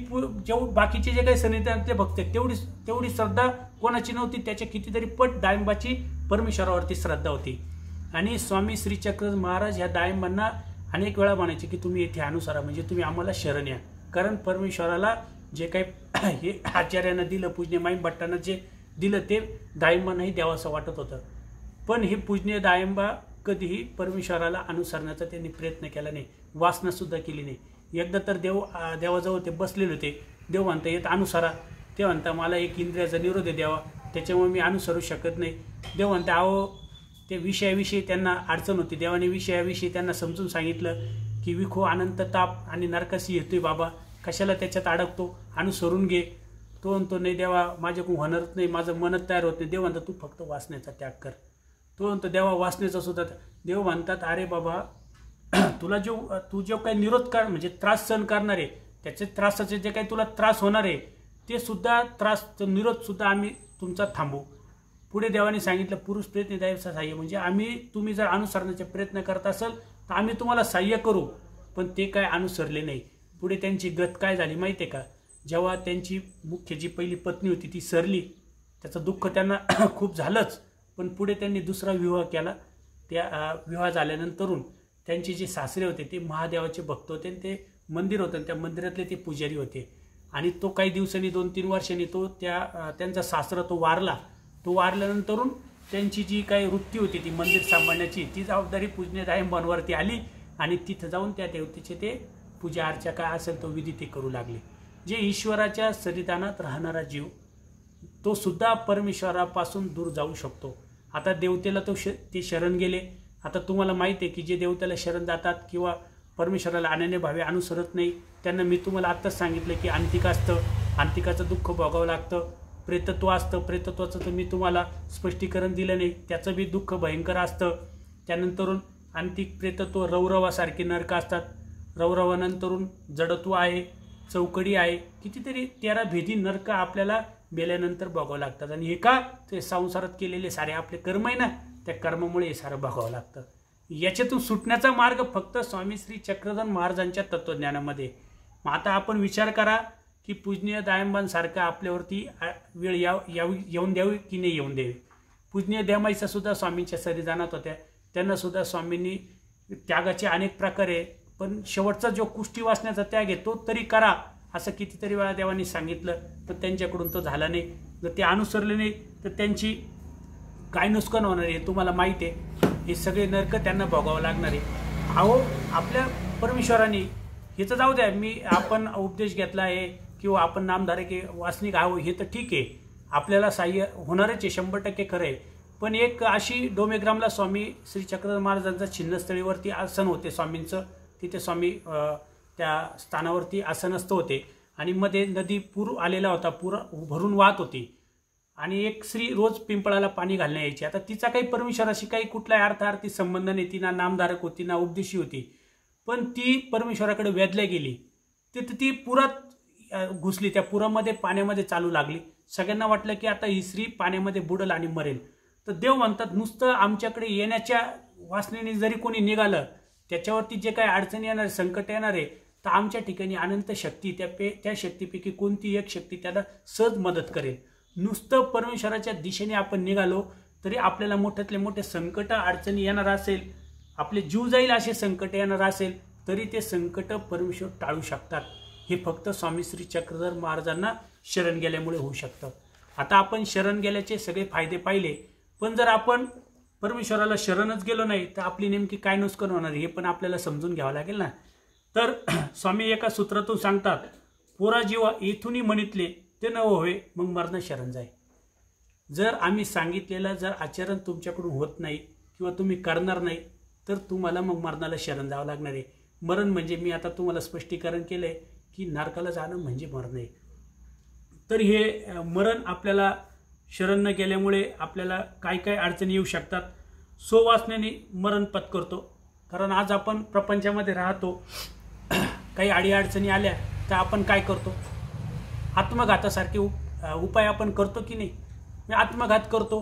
बाकीचे जे काही सन्निधानातले भक्त तेवढी श्रद्धा कोणाची नव्हती. त्याच्या कितीतरी पट दायंबाची परमेश्वरावरती श्रद्धा होती. आणि स्वामी श्री चक्रधर महाराज ह्या दायंबांना अनेक वेळा म्हणायचे की तुम्ही येथे अनुसारा, म्हणजे तुम्ही आम्हाला शरण या. कारण परमेश्वराला जे काही हे आचार्यांना दिलं, पूजनीय माईम भट्टांना जे दिलं ते दायंबांनाही द्यावंसं वाटत होतं. पण हे पूजनीय दायंबा कधीही परमेश्वराला अनुसरण्याचा त्यांनी प्रयत्न केला नाही, वासनासुद्धा केली नाही. एकदा तर देवाजवळ ते बसलेले होते. देव म्हणता येत अनुसरा. ते म्हणता मला एक इंद्रियाचा निरोध द्यावा, त्याच्यामुळे मी अनुसरू शकत नाही. देव म्हणता अहो ते विषयाविषयी त्यांना अडचण होती. देवाने विषयाविषयी त्यांना समजून सांगितलं की विखो अनंत ताप आणि नरकाशी येतोय बाबा, कशाला त्याच्यात अडकतो, अनुसरून घे. तो म्हणतो नाही देवा माझ्याकडून होणारच नाही, माझं मनच तयार होत नाही. देव म्हणतात तू फक्त वासनेचा त्याग कर. तो म्हणतो देवा वासनेचा सुद्धा. देव म्हणतात अरे बाबा तुला तू जो काही निरोध कर म्हणजे त्रास सहन करणार आहे, त्याचे त्रासाचे जे काही तुला त्रास होणार आहे ते सुद्धा त्रास निरोध सुद्धा आम्ही तुमचा थांबू. पुढे देवाने सांगितलं पुरुष प्रयत्न दैवाचा सहाय्य, म्हणजे तुम्ही जर अनुसरण्याचे प्रयत्न करत असाल तर आम्ही तुम्हाला सहाय्य करू. पण ते काय अनुसरले नाही. पुढे त्यांची गत काय झाली माहिती आहे का? जेव्हा त्यांची मुख्य जी पहिली पत्नी होती ती सरली, त्याचं दुःख त्यांना खूप झालंच. पण पुढे त्यांनी दुसरा विवाह केला. त्या विवाह झाल्यानंतरून त्यांचे जे सासरे होते ते महादेवाचे भक्त होते आणि ते मंदिर होतं, त्या मंदिरातले ते पुजारी होते. आणि तो काही दिवसांनी 2-3 वर्षांनी त्यांचा सासरा तो वारला. तो वारल्यानंतरून त्यांची जी काही वृत्ती होती ती मंदिर सांभाळण्याची ती जबाबदारी पूजनीय दायंबांवरती आली. आणि तिथं जाऊन त्या देवतेचे ते पूजा अर्चा काय असेल तो विधी ते करू लागले. जे ईश्वराच्या सन्निधानात राहणारा जीव तो सुद्धा परमेश्वरापासून दूर जाऊ शकतो. आता देवतेला ते शरण गेले. आता तुम्हाला माहिती आहे की जे देवतेला शरण जातात किंवा परमेश्वराला अनन्य भावे अनुसरत नाही त्यांना मी तुम्हाला आत्ताच सांगितलं की अंतिक असतं, अंतिकाचं दुःख भोगावं लागतं. प्रेतत्व असतं, प्रेतत्वाचं तर मी तुम्हाला स्पष्टीकरण दिलं नाही, त्याचं बी दुःख भयंकर असतं. त्यानंतरून अंतिक प्रेतत्व रौरवासारखे नरक असतात. रौरवानंतरून जडत्व आहे, चौकडी आहे, कितीतरी 13 भेदी नरक आपल्याला मेल्यानंतर भोगावं लागतात. आणि हे का? ते संसारात केलेले सारे आपले कर्म आहे ना, त्या कर्मामुळे हे सारं भोगावं लागतं. याच्यातून सुटण्याचा मार्ग फक्त स्वामी श्री चक्रधर महाराजांच्या तत्त्वज्ञानामध्ये. मग आता आपण विचार करा की पूजनीय दायंबांसारखा आपल्यावरती वेळ येऊन द्यावी की नाही येऊन द्यावी. पूजनीय देमाईचा सुद्धा स्वामींच्या सन्निधानात होत्या. त्यांना सुद्धा स्वामींनी त्यागाचे अनेक प्रकार आहे, पण शेवटचा जो कुष्टी वासण्याचा त्याग आहे तो तरी करा असं कितीतरी वेळा देवांनी सांगितलं. पण त्यांच्याकडून तो झाला नाही. जर ते अनुसरले नाही तर त्यांची काय नुकसान होणार आहे तुम्हाला माहिती आहे. हे सगळे नरक त्यांना भोगावं लागणार आहे. अहो आपल्या परमेश्वराने हे तर जाऊ द्या, आपण उपदेश घेतला आहे किंवा आपण नामधारक वासनिक आहो हे तर ठीक आहे, आपल्याला सहाय्य होणारच आहे, 100% खरं आहे. पण एक अशी डोमेग्रामला स्वामी श्री चक्रधर महाराजांचा छिन्नस्थळीवरती आसन होते स्वामींचं. तिथे स्वामी त्या स्थानावरती आसनस्थ होते आणि मध्ये नदी पूर आलेला होता, पूर भरून वाहत होती आणि एक स्त्री रोज पिंपळाला पाणी घालण्या यायची. आता तिचा काही परमेश्वराशी काही कुठलाही अर्थार्थी संबंध नाही, ती ना नामधारक होती ना उपदेशी होती. पण ती परमेश्वराकडे वेधल्या गेली. ती पुरात घुसली, त्या पुरामध्ये पाण्यामध्ये चालू लागली. सगळ्यांना वाटलं की आता ही स्त्री पाण्यामध्ये बुडेल आणि मरेल. तर देव म्हणतात नुसतं आमच्याकडे येण्याच्या वासनेने जरी कोणी निघालं त्याच्यावरती जे काही अडचणी येणार संकट येणार आहे तर आमच्या ठिकाणी अनंत शक्ती त्या शक्तीपैकी कोणती एक शक्ती त्याला सहज मदत करेल. नुसतं परमेश्वराच्या दिशेने आपण निघालो तरी आपल्याला मोठ्यातले मोठे संकट अडचणी येणार असेल, आपले जीव जाईल असे संकट येणार असेल तरी ते संकट परमेश्वर टाळू शकतात. हे फक्त स्वामी श्री चक्रधर महाराजांना शरण गेल्यामुळे होऊ शकतं. आता आपण शरण गेल्याचे सगळे फायदे पाहिले, पण जर आपण परमेश्वराला शरणच गेलो नाही तर आपली नेमकी काय नुकसान होणार हे पण आपल्याला समजून घ्यावं लागेल ना. तर स्वामी एका सूत्रातून सांगतात, पोरा जीवा येथूनही म्हणितले ते न होवे मग मरण शरण जाय. जर आम्ही सांगितलेलं जर आचरण तुमच्याकडून होत नाही किंवा तुम्ही करणार नाही तर तुम्हाला मग मरणाला शरण जावं लागणार आहे. मरण म्हणजे मी आता तुम्हाला स्पष्टीकरण केलं आहे की नरकाला जाणं म्हणजे मरण आहे. तर हे मरण आपल्याला शरण न गेल्यामुळे आपल्याला काय काय अडचणी येऊ शकतात. सोवासनेने मरण पत्करतो. कारण आज आपण प्रपंचामध्ये राहतो, काही अडीअडचणी आल्या तर आपण काय करतो, आत्मघातासारखे उपाय आपण करतो की नाही. आत्मघात करतो,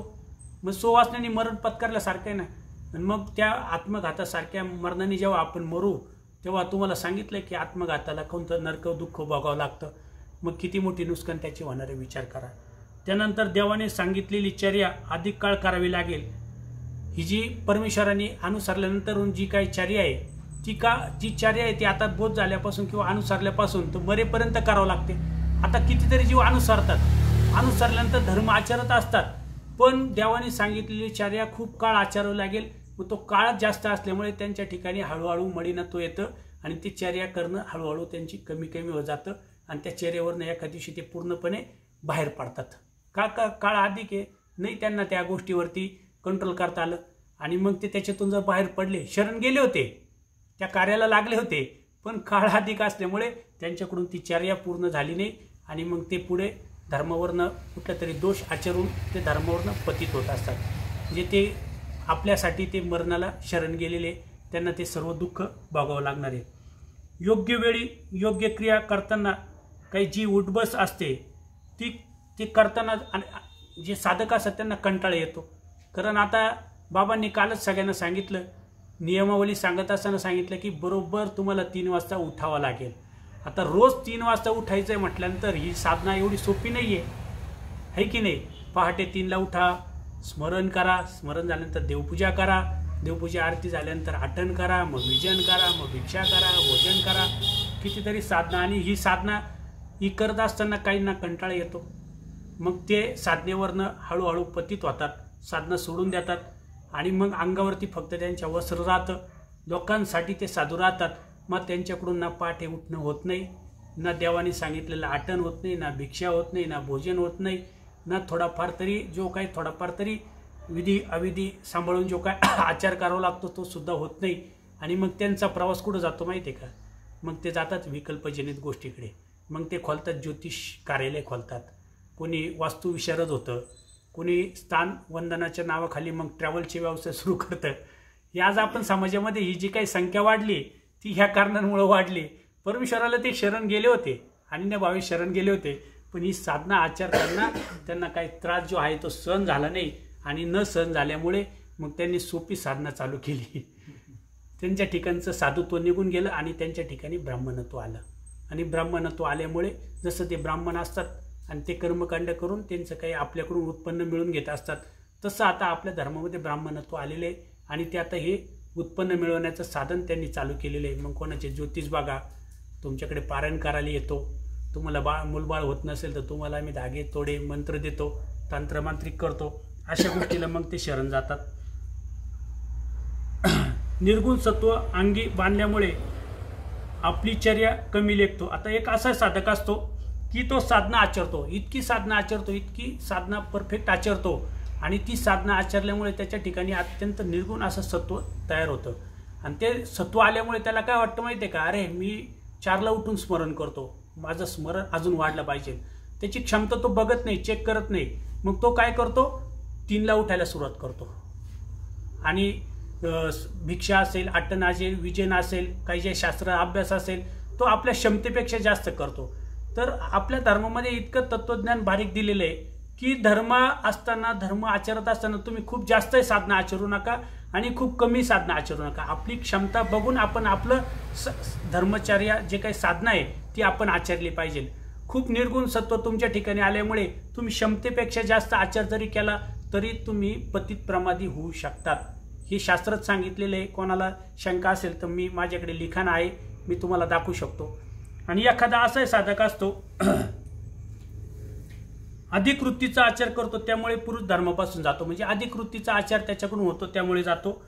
मग सोवासनेने मरण पत्करल्यासारखं आहे ना. आणि मग त्या आत्मघातासारख्या मरणाने जेव्हा आपण मरू तेव्हा तुम्हाला सांगितलं की आत्मघाताला कोणतं नरक दुःख भोगावं लागतं. मग किती मोठी नुकसान त्याची होणारे विचार करा. त्यानंतर देवाने सांगितलेली चर्या अधिक काळ करावी लागेल. ही जी परमेश्वराने अनुसरल्यानंतर जी काही चर्या आहे जी चर्या आहे ती आता बोध झाल्यापासून किंवा अनुसरल्यापासून तर मरेपर्यंत करावं लागते. आता कितीतरी जीव अनुसरल्यानंतर धर्म आचरत असतात, पण देवाने सांगितलेली चर्या खूप काळ आचरावं लागेल. मग तो काळ जास्त असल्यामुळे त्यांच्या ठिकाणी हळूहळू मळीनत्व येतं आणि ती चर्या करणं हळूहळू त्यांची कमी होत जातं आणि त्या चर्येवरनं एका दिवशी ते पूर्णपणे बाहेर पडतात. का काळ अधिक आहे, नाही त्यांना त्या गोष्टीवरती कंट्रोल करता आलं आणि मग ते त्याच्यातून जर बाहेर पडले, शरण गेले होते, त्या कार्याला लागले होते, पण काळ अधिक असल्यामुळे त्यांच्याकडून ती चर्या पूर्ण झाली नाही आणि मग ते पुढे धर्मावरनं कुठला तरी दोष आचरून ते धर्मावरनं पतित होत असतात. म्हणजे ते आपल्यासाठी ते मरणाला शरण गेलेले, त्यांना ते सर्व दुःख भोगावं लागणार आहे. योग्य वेळी योग्य क्रिया करताना काही जी उठबस असते ती करताना जे साधक असतात त्यांना कंटाळा येतो. कारण आता बाबांनी कालच सगळ्यांना सांगितलं, नियमावली सांगत असताना सांगितलं की बरोबर तुम्हाला 3 वाजता उठावं लागेल. आता रोज 3 वाजता उठायचं आहे म्हटल्यानंतर ही साधना एवढी सोपी नाही आहे की नाही. पहाटे 3ला उठा, स्मरण करा, स्मरण झाल्यानंतर देवपूजा करा, देवपूजा आरती झाल्यानंतर आठण करा, मग विजन करा, मग भिक्षा करा, भोजन करा, कितीतरी साधना. आणि ही साधना ही करत असताना काहींना कंटाळा येतो, मग ते साधनेवरनं हळूहळू पतित होतात, साधना सोडून देतात आणि मग अंगावरती फक्त त्यांच्या वस्त्र राहतं. लोकांसाठी ते साधू राहतात. मग त्यांच्याकडून ना पाठ उठणं होत नाही, ना देवाने सांगितलेलं आठण होत नाही, ना भिक्षा होत नाही, ना भोजन होत नाही, ना थोडाफार तरी विधी अविधी सांभाळून जो काय आचार करावा लागतो तो सुद्धा होत नाही. आणि मग त्यांचा प्रवास कुठं जातो माहिती आहे का? मग ते जातात विकल्पजनित गोष्टीकडे. मग ते खोलतात, ज्योतिष कार्यालय खोलतात, कोणी वास्तुविशारद होतं, कोणी स्थान वंदनाच्या नावाखाली मग ट्रॅव्हलचे व्यवसाय सुरू करतं. ही आज आपण समाजामध्ये ही जी काही संख्या वाढली ती ह्या कारणांमुळे वाढली. परमेश्वराला ते शरण गेले होते, अनन्यभावी शरण गेले होते, पण ही साधना आचार करताना त्यांना काही त्रास जो आहे तो सहन झाला नाही आणि न सहन झाल्यामुळे मग त्यांनी सोपी साधना चालू केली. त्यांच्या ठिकाणचं साधुत्व निघून गेलं आणि त्यांच्या ठिकाणी ब्राह्मणत्व आलं. आणि ब्राह्मणत्व आल्यामुळे जसं ते ब्राह्मण असतात आणि ते कर्मकांड करून त्यांचं काही आपल्याकडून उत्पन्न मिळवून घेत असतात, तसं आता आपल्या धर्मामध्ये ब्राह्मणत्व आलेलं आहे आणि ते आता हे उत्पन्न मिळवण्याचं साधन त्यांनी चालू केलेलं आहे. मग कोणाचे ज्योतिष बघा, तुमच्याकडे पारायण करायला येतो, तुम्हाला मूलबाळ होत नसेल तर तुम्हाला आम्ही धागे तोडे मंत्र देतो, तंत्रमांत्रिक करतो, अशा गोष्टीला मग ते शरण जातात. निर्गुण सत्व अंगी बांधल्यामुळे आपली चर्या कमी लेखतो. आता एक असा साधक असतो की तो साधना आचरतो, इतकी साधना परफेक्ट आचरतो आणि ती साधना आचरल्यामुळे त्याच्या ठिकाणी अत्यंत निर्गुण असं सत्व तयार होतं. आणि ते सत्व आल्यामुळे त्याला काय वाटतं माहिती आहे का, अरे मी 4ला उठून स्मरण करतो, माझं स्मरण अजून वाढलं पाहिजे. त्याची क्षमता तो बघत नाही, चेक करत नाही. मग तो काय करतो, 3ला उठायला सुरुवात करतो आणि भिक्षा असेल, आठण असेल, विजन असेल, काही जे शास्त्र अभ्यास असेल तो आपल्या क्षमतेपेक्षा जास्त करतो. तर आपल्या धर्मामध्ये इतकं तत्वज्ञान बारीक दिलेलं आहे की धर्म आचरत असताना तुम्ही खूप जास्त साधना आचरू नका आणि खूप कमी साधना आचरू नका. आपली क्षमता बघून आपण आपलं धर्मचर्या जे काही साधना आहे ती आपण आचरली पाहिजे. खूप निर्गुण सत्व तुमच्या ठिकाणी आल्यामुळे तुम्ही क्षमतेपेक्षा जास्त आचार जरी केला तरी तुम्ही पतित प्रमादी होऊ शकतात. हे शास्त्रात सांगितलेलं आहे. कोणाला शंका असेल तर माझ्याकडे लिखाण आहे, मी तुम्हाला दाखवू शकतो. आणि एखादा असा साधक असतो अधिक वृत्तीचा आचार करतो, त्यामुळे पुरुष धर्मापासून जातो. म्हणजे अधिक वृत्तीचा आचार त्याच्याकडून होतो त्यामुळे जातो.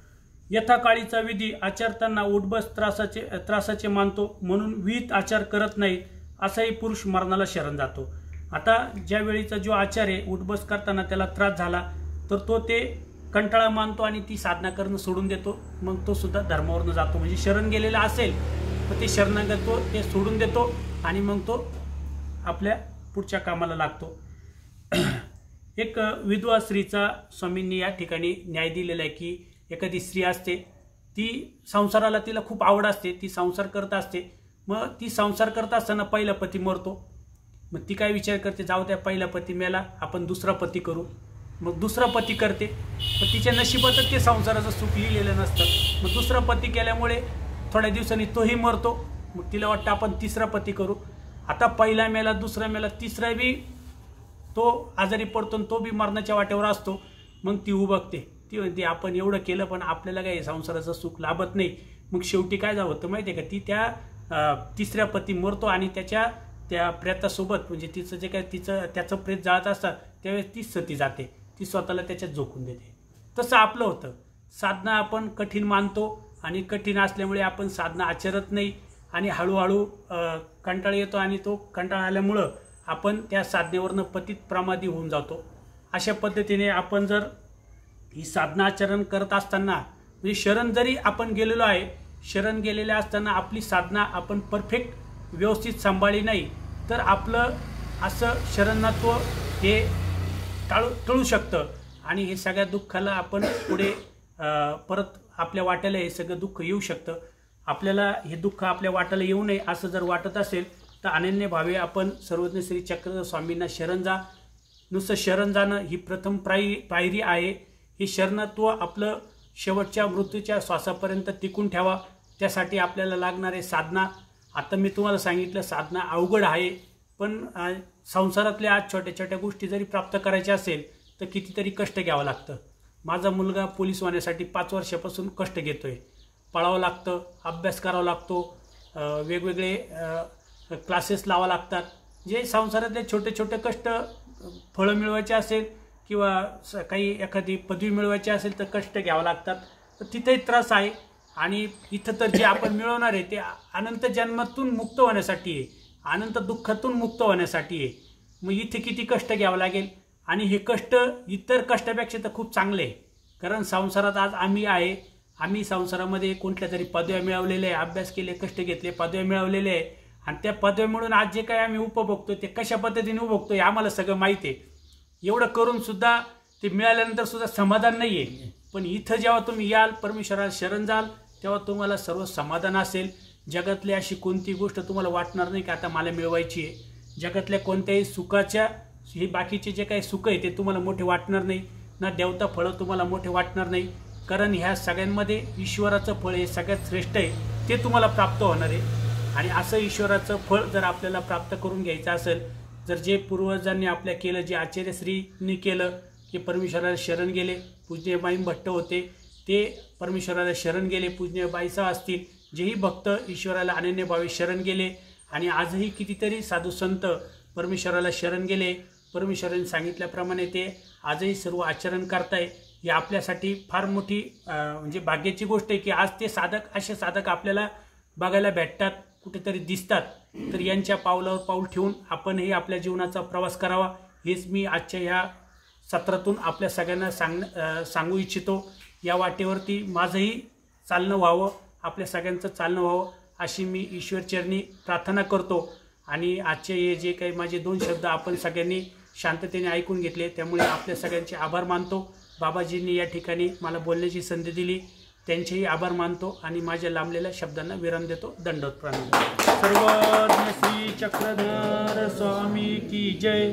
यथाकाळीचा विधी आचारताना उठबस त्रासाचे मानतो म्हणून विहित आचार करत नाही, असाही पुरुष मरणाला शरण जातो. आता ज्या वेळीचा जो आचार आहे, उठबस करताना त्याला त्रास झाला तर तो ते कंटाळा मानतो आणि ती साधना करणं सोडून देतो. मग तो सुद्धा धर्मावरनं जातो. म्हणजे शरण गेलेला असेल तर ते शरणागत ते सोडून देतो आणि मग तो आपल्या पुढच्या कामाला लागतो. एक विधवा स्त्रीचा स्वामींनी या ठिकाणी न्याय दिलेला आहे की एखादी स्त्री असते, ती संसाराला तिला खूप आवड असते, ती संसार करत असते. मग ती संसार करत असताना पहिला पती मरतो. मग ती काय विचार करते, जाऊ त्या पहिला पती मेला, आपण दुसरा पती करू. मग दुसरा पती करते. मग तिच्या नशिबातच ते संसाराचं सुख लिहिलेलं नसतं. मग दुसरा पती केल्यामुळे थोड्या दिवसांनी तोही मरतो. मग तिला वाटतं आपण तिसरा पती करू. आता पहिला मेला, दुसरा मेला, तिसरा बी तो आजारी पडतो, तो बी मरणाच्या वाटेवर असतो. मग ती उबगते, ती म्हणते आपण एवढं केलं पण आपल्याला काही संसाराचं सुख लाभत नाही, मग शेवटी काय झालं होतं माहिती आहे का, ती त्या तिसऱ्या पती मरतो आणि त्या प्रेतासोबत म्हणजे तिचं जे काय त्याचं प्रेत जाळत असतात त्यावेळेस ती सती जाते, ती स्वतःला त्याच्यात झोकून देते. तसं आपलं होतं. साधना आपण कठीण मानतो आणि कठीण असल्यामुळे आपण साधना आचरत नाही आणि हळूहळू कंटाळा येतो आणि तो कंटाळा आल्यामुळं आपण त्या साधनेवरनं पतित प्रमादी होऊन जातो. अशा पद्धतीने आपण जर ही साधना आचरण करत असताना म्हणजे शरण जरी आपण गेलेलो आहे, शरण गेलेल्या असताना आपली साधना आपण परफेक्ट व्यवस्थित सांभाळली नाही तर आपलं असं शरणत्व हे टळू शकतं आणि हे सगळ्या दुःखाला आपण पुढे परत आपल्या वाट्याला हे सगळं दुःख येऊ शकतं. आपल्याला हे दुःख आपल्या वाट्याला येऊ नये असं जर वाटत असेल तर अनन्य भावे आपण सर्वज्ञ श्री चक्रधर स्वामींना शरण जा. नुसतं शरण जाणं ही प्रथम पायरी आहे. हे शरणत्व आपलं शेवटच्या मृत्यूच्या श्वासापर्यंत टिकून ठेवा. त्यासाठी आपल्याला लागणारे साधना, आता मी तुम्हाला सांगितलं साधना अवघड आहे, पण संसारातल्या आज छोट्या छोट्या गोष्टी जरी प्राप्त करायच्या असेल तर कितीतरी कष्ट घ्यावं लागतं. माझा मुलगा पोलीस होण्यासाठी 5 वर्षापासून कष्ट घेतोय. पळावं लागतं, अभ्यास करावा लागतो, वेगवेगळे क्लासेस लावा लागतात. जे संसारातले छोटे छोटे कष्ट फळं मिळवायचे असेल किंवा काही एखादी पदवी मिळवायची असेल तर कष्ट घ्यावं लागतात. तर तिथेही त्रास आहे आणि इथं तर जे आपण मिळवणार आहे ते अनंत जन्मातून मुक्त होण्यासाठी आहे, अनंत दुःखातून मुक्त होण्यासाठी आहे. मग इथे किती कष्ट घ्यावं लागेल आणि हे कष्ट इतर कष्टापेक्षा तर खूप चांगले आहे. कारण संसारात आज आम्ही संसारामध्ये कोणत्या तरी पदव्या मिळवलेल्या आहे, अभ्यास केले, कष्ट घेतले, पदव्या मिळवलेले आहे आणि त्या पदव्या मिळून आज जे काही आम्ही उपभोगतो ते कशा पद्धतीने उपभोगतो हे आम्हाला सगळं माहिती आहे. एवढं करून सुद्धा ते मिळाल्यानंतर सुद्धा समाधान नाही आहे. पण इथं जेव्हा तुम्ही याल, परमेश्वराला शरण जाल, तेव्हा तुम्हाला सर्व समाधान असेल. जगातली अशी कोणती गोष्ट तुम्हाला वाटणार नाही की आता मला मिळवायची आहे. जगातल्या कोणत्याही सुखाच्या हे बाकीचे जे काही सुख आहे ते तुम्हाला मोठे वाटणार नाही, ना देवता फळं तुम्हाला मोठे वाटणार नाही. कारण ह्या सगळ्यांमध्ये ईश्वराचं फळ हे सगळ्यात श्रेष्ठ आहे, ते तुम्हाला प्राप्त होणार आहे. आणि असं ईश्वराचं फळ जर आपल्याला प्राप्त करून घ्यायचं असेल, जर जे पूर्वजांनी आपल्या केलं, जे आचार्यश्रींनी केलं, की परमेश्वराला शरण गेले, पूज्य माईम भट्ट होते ते परमेश्वराला शरण गेले, पूज्य बाईसा असतील, जेही भक्त ईश्वराला अनन्यभावे शरण गेले आणि आजही कितीतरी साधू संत परमेश्वराला शरण गेले, परमेश्वराने सांगितल्याप्रमाणे ते आजही सर्व आचरण करताय. ही आपल्यासाठी फार मोठी म्हणजे भाग्याची गोष्ट आहे की आज ते असे साधक आपल्याला बघायला भेटतात, कुठेतरी दिसतात. तर यांच्या पावलावर पाऊल ठेवून आपणही आपल्या जीवनाचा प्रवास करावा, हेच मी आजच्या ह्या सत्रातून आपल्या सगळ्यांना सांगू इच्छितो. या वाटेवरती माझंही चालणं व्हावं, आपल्या सगळ्यांचं चालणं व्हावं अशी मी ईश्वरचरणी प्रार्थना करतो. आणि आजचे हे जे काही माझे 2 शब्द आपण सगळ्यांनी शांततेने ऐकून घेतले त्यामुळे आपल्या सगळ्यांचे आभार मानतो. बाबाजींनी या ठिकाणी मला बोलण्याची संधी दिली, त्यांचेही आभार मानतो आणि माझ्या लांबलेल्या शब्दांना विराम देतो. दंडवत प्रणाम. सर्वज्ञ श्री चक्रधर स्वामी की जय.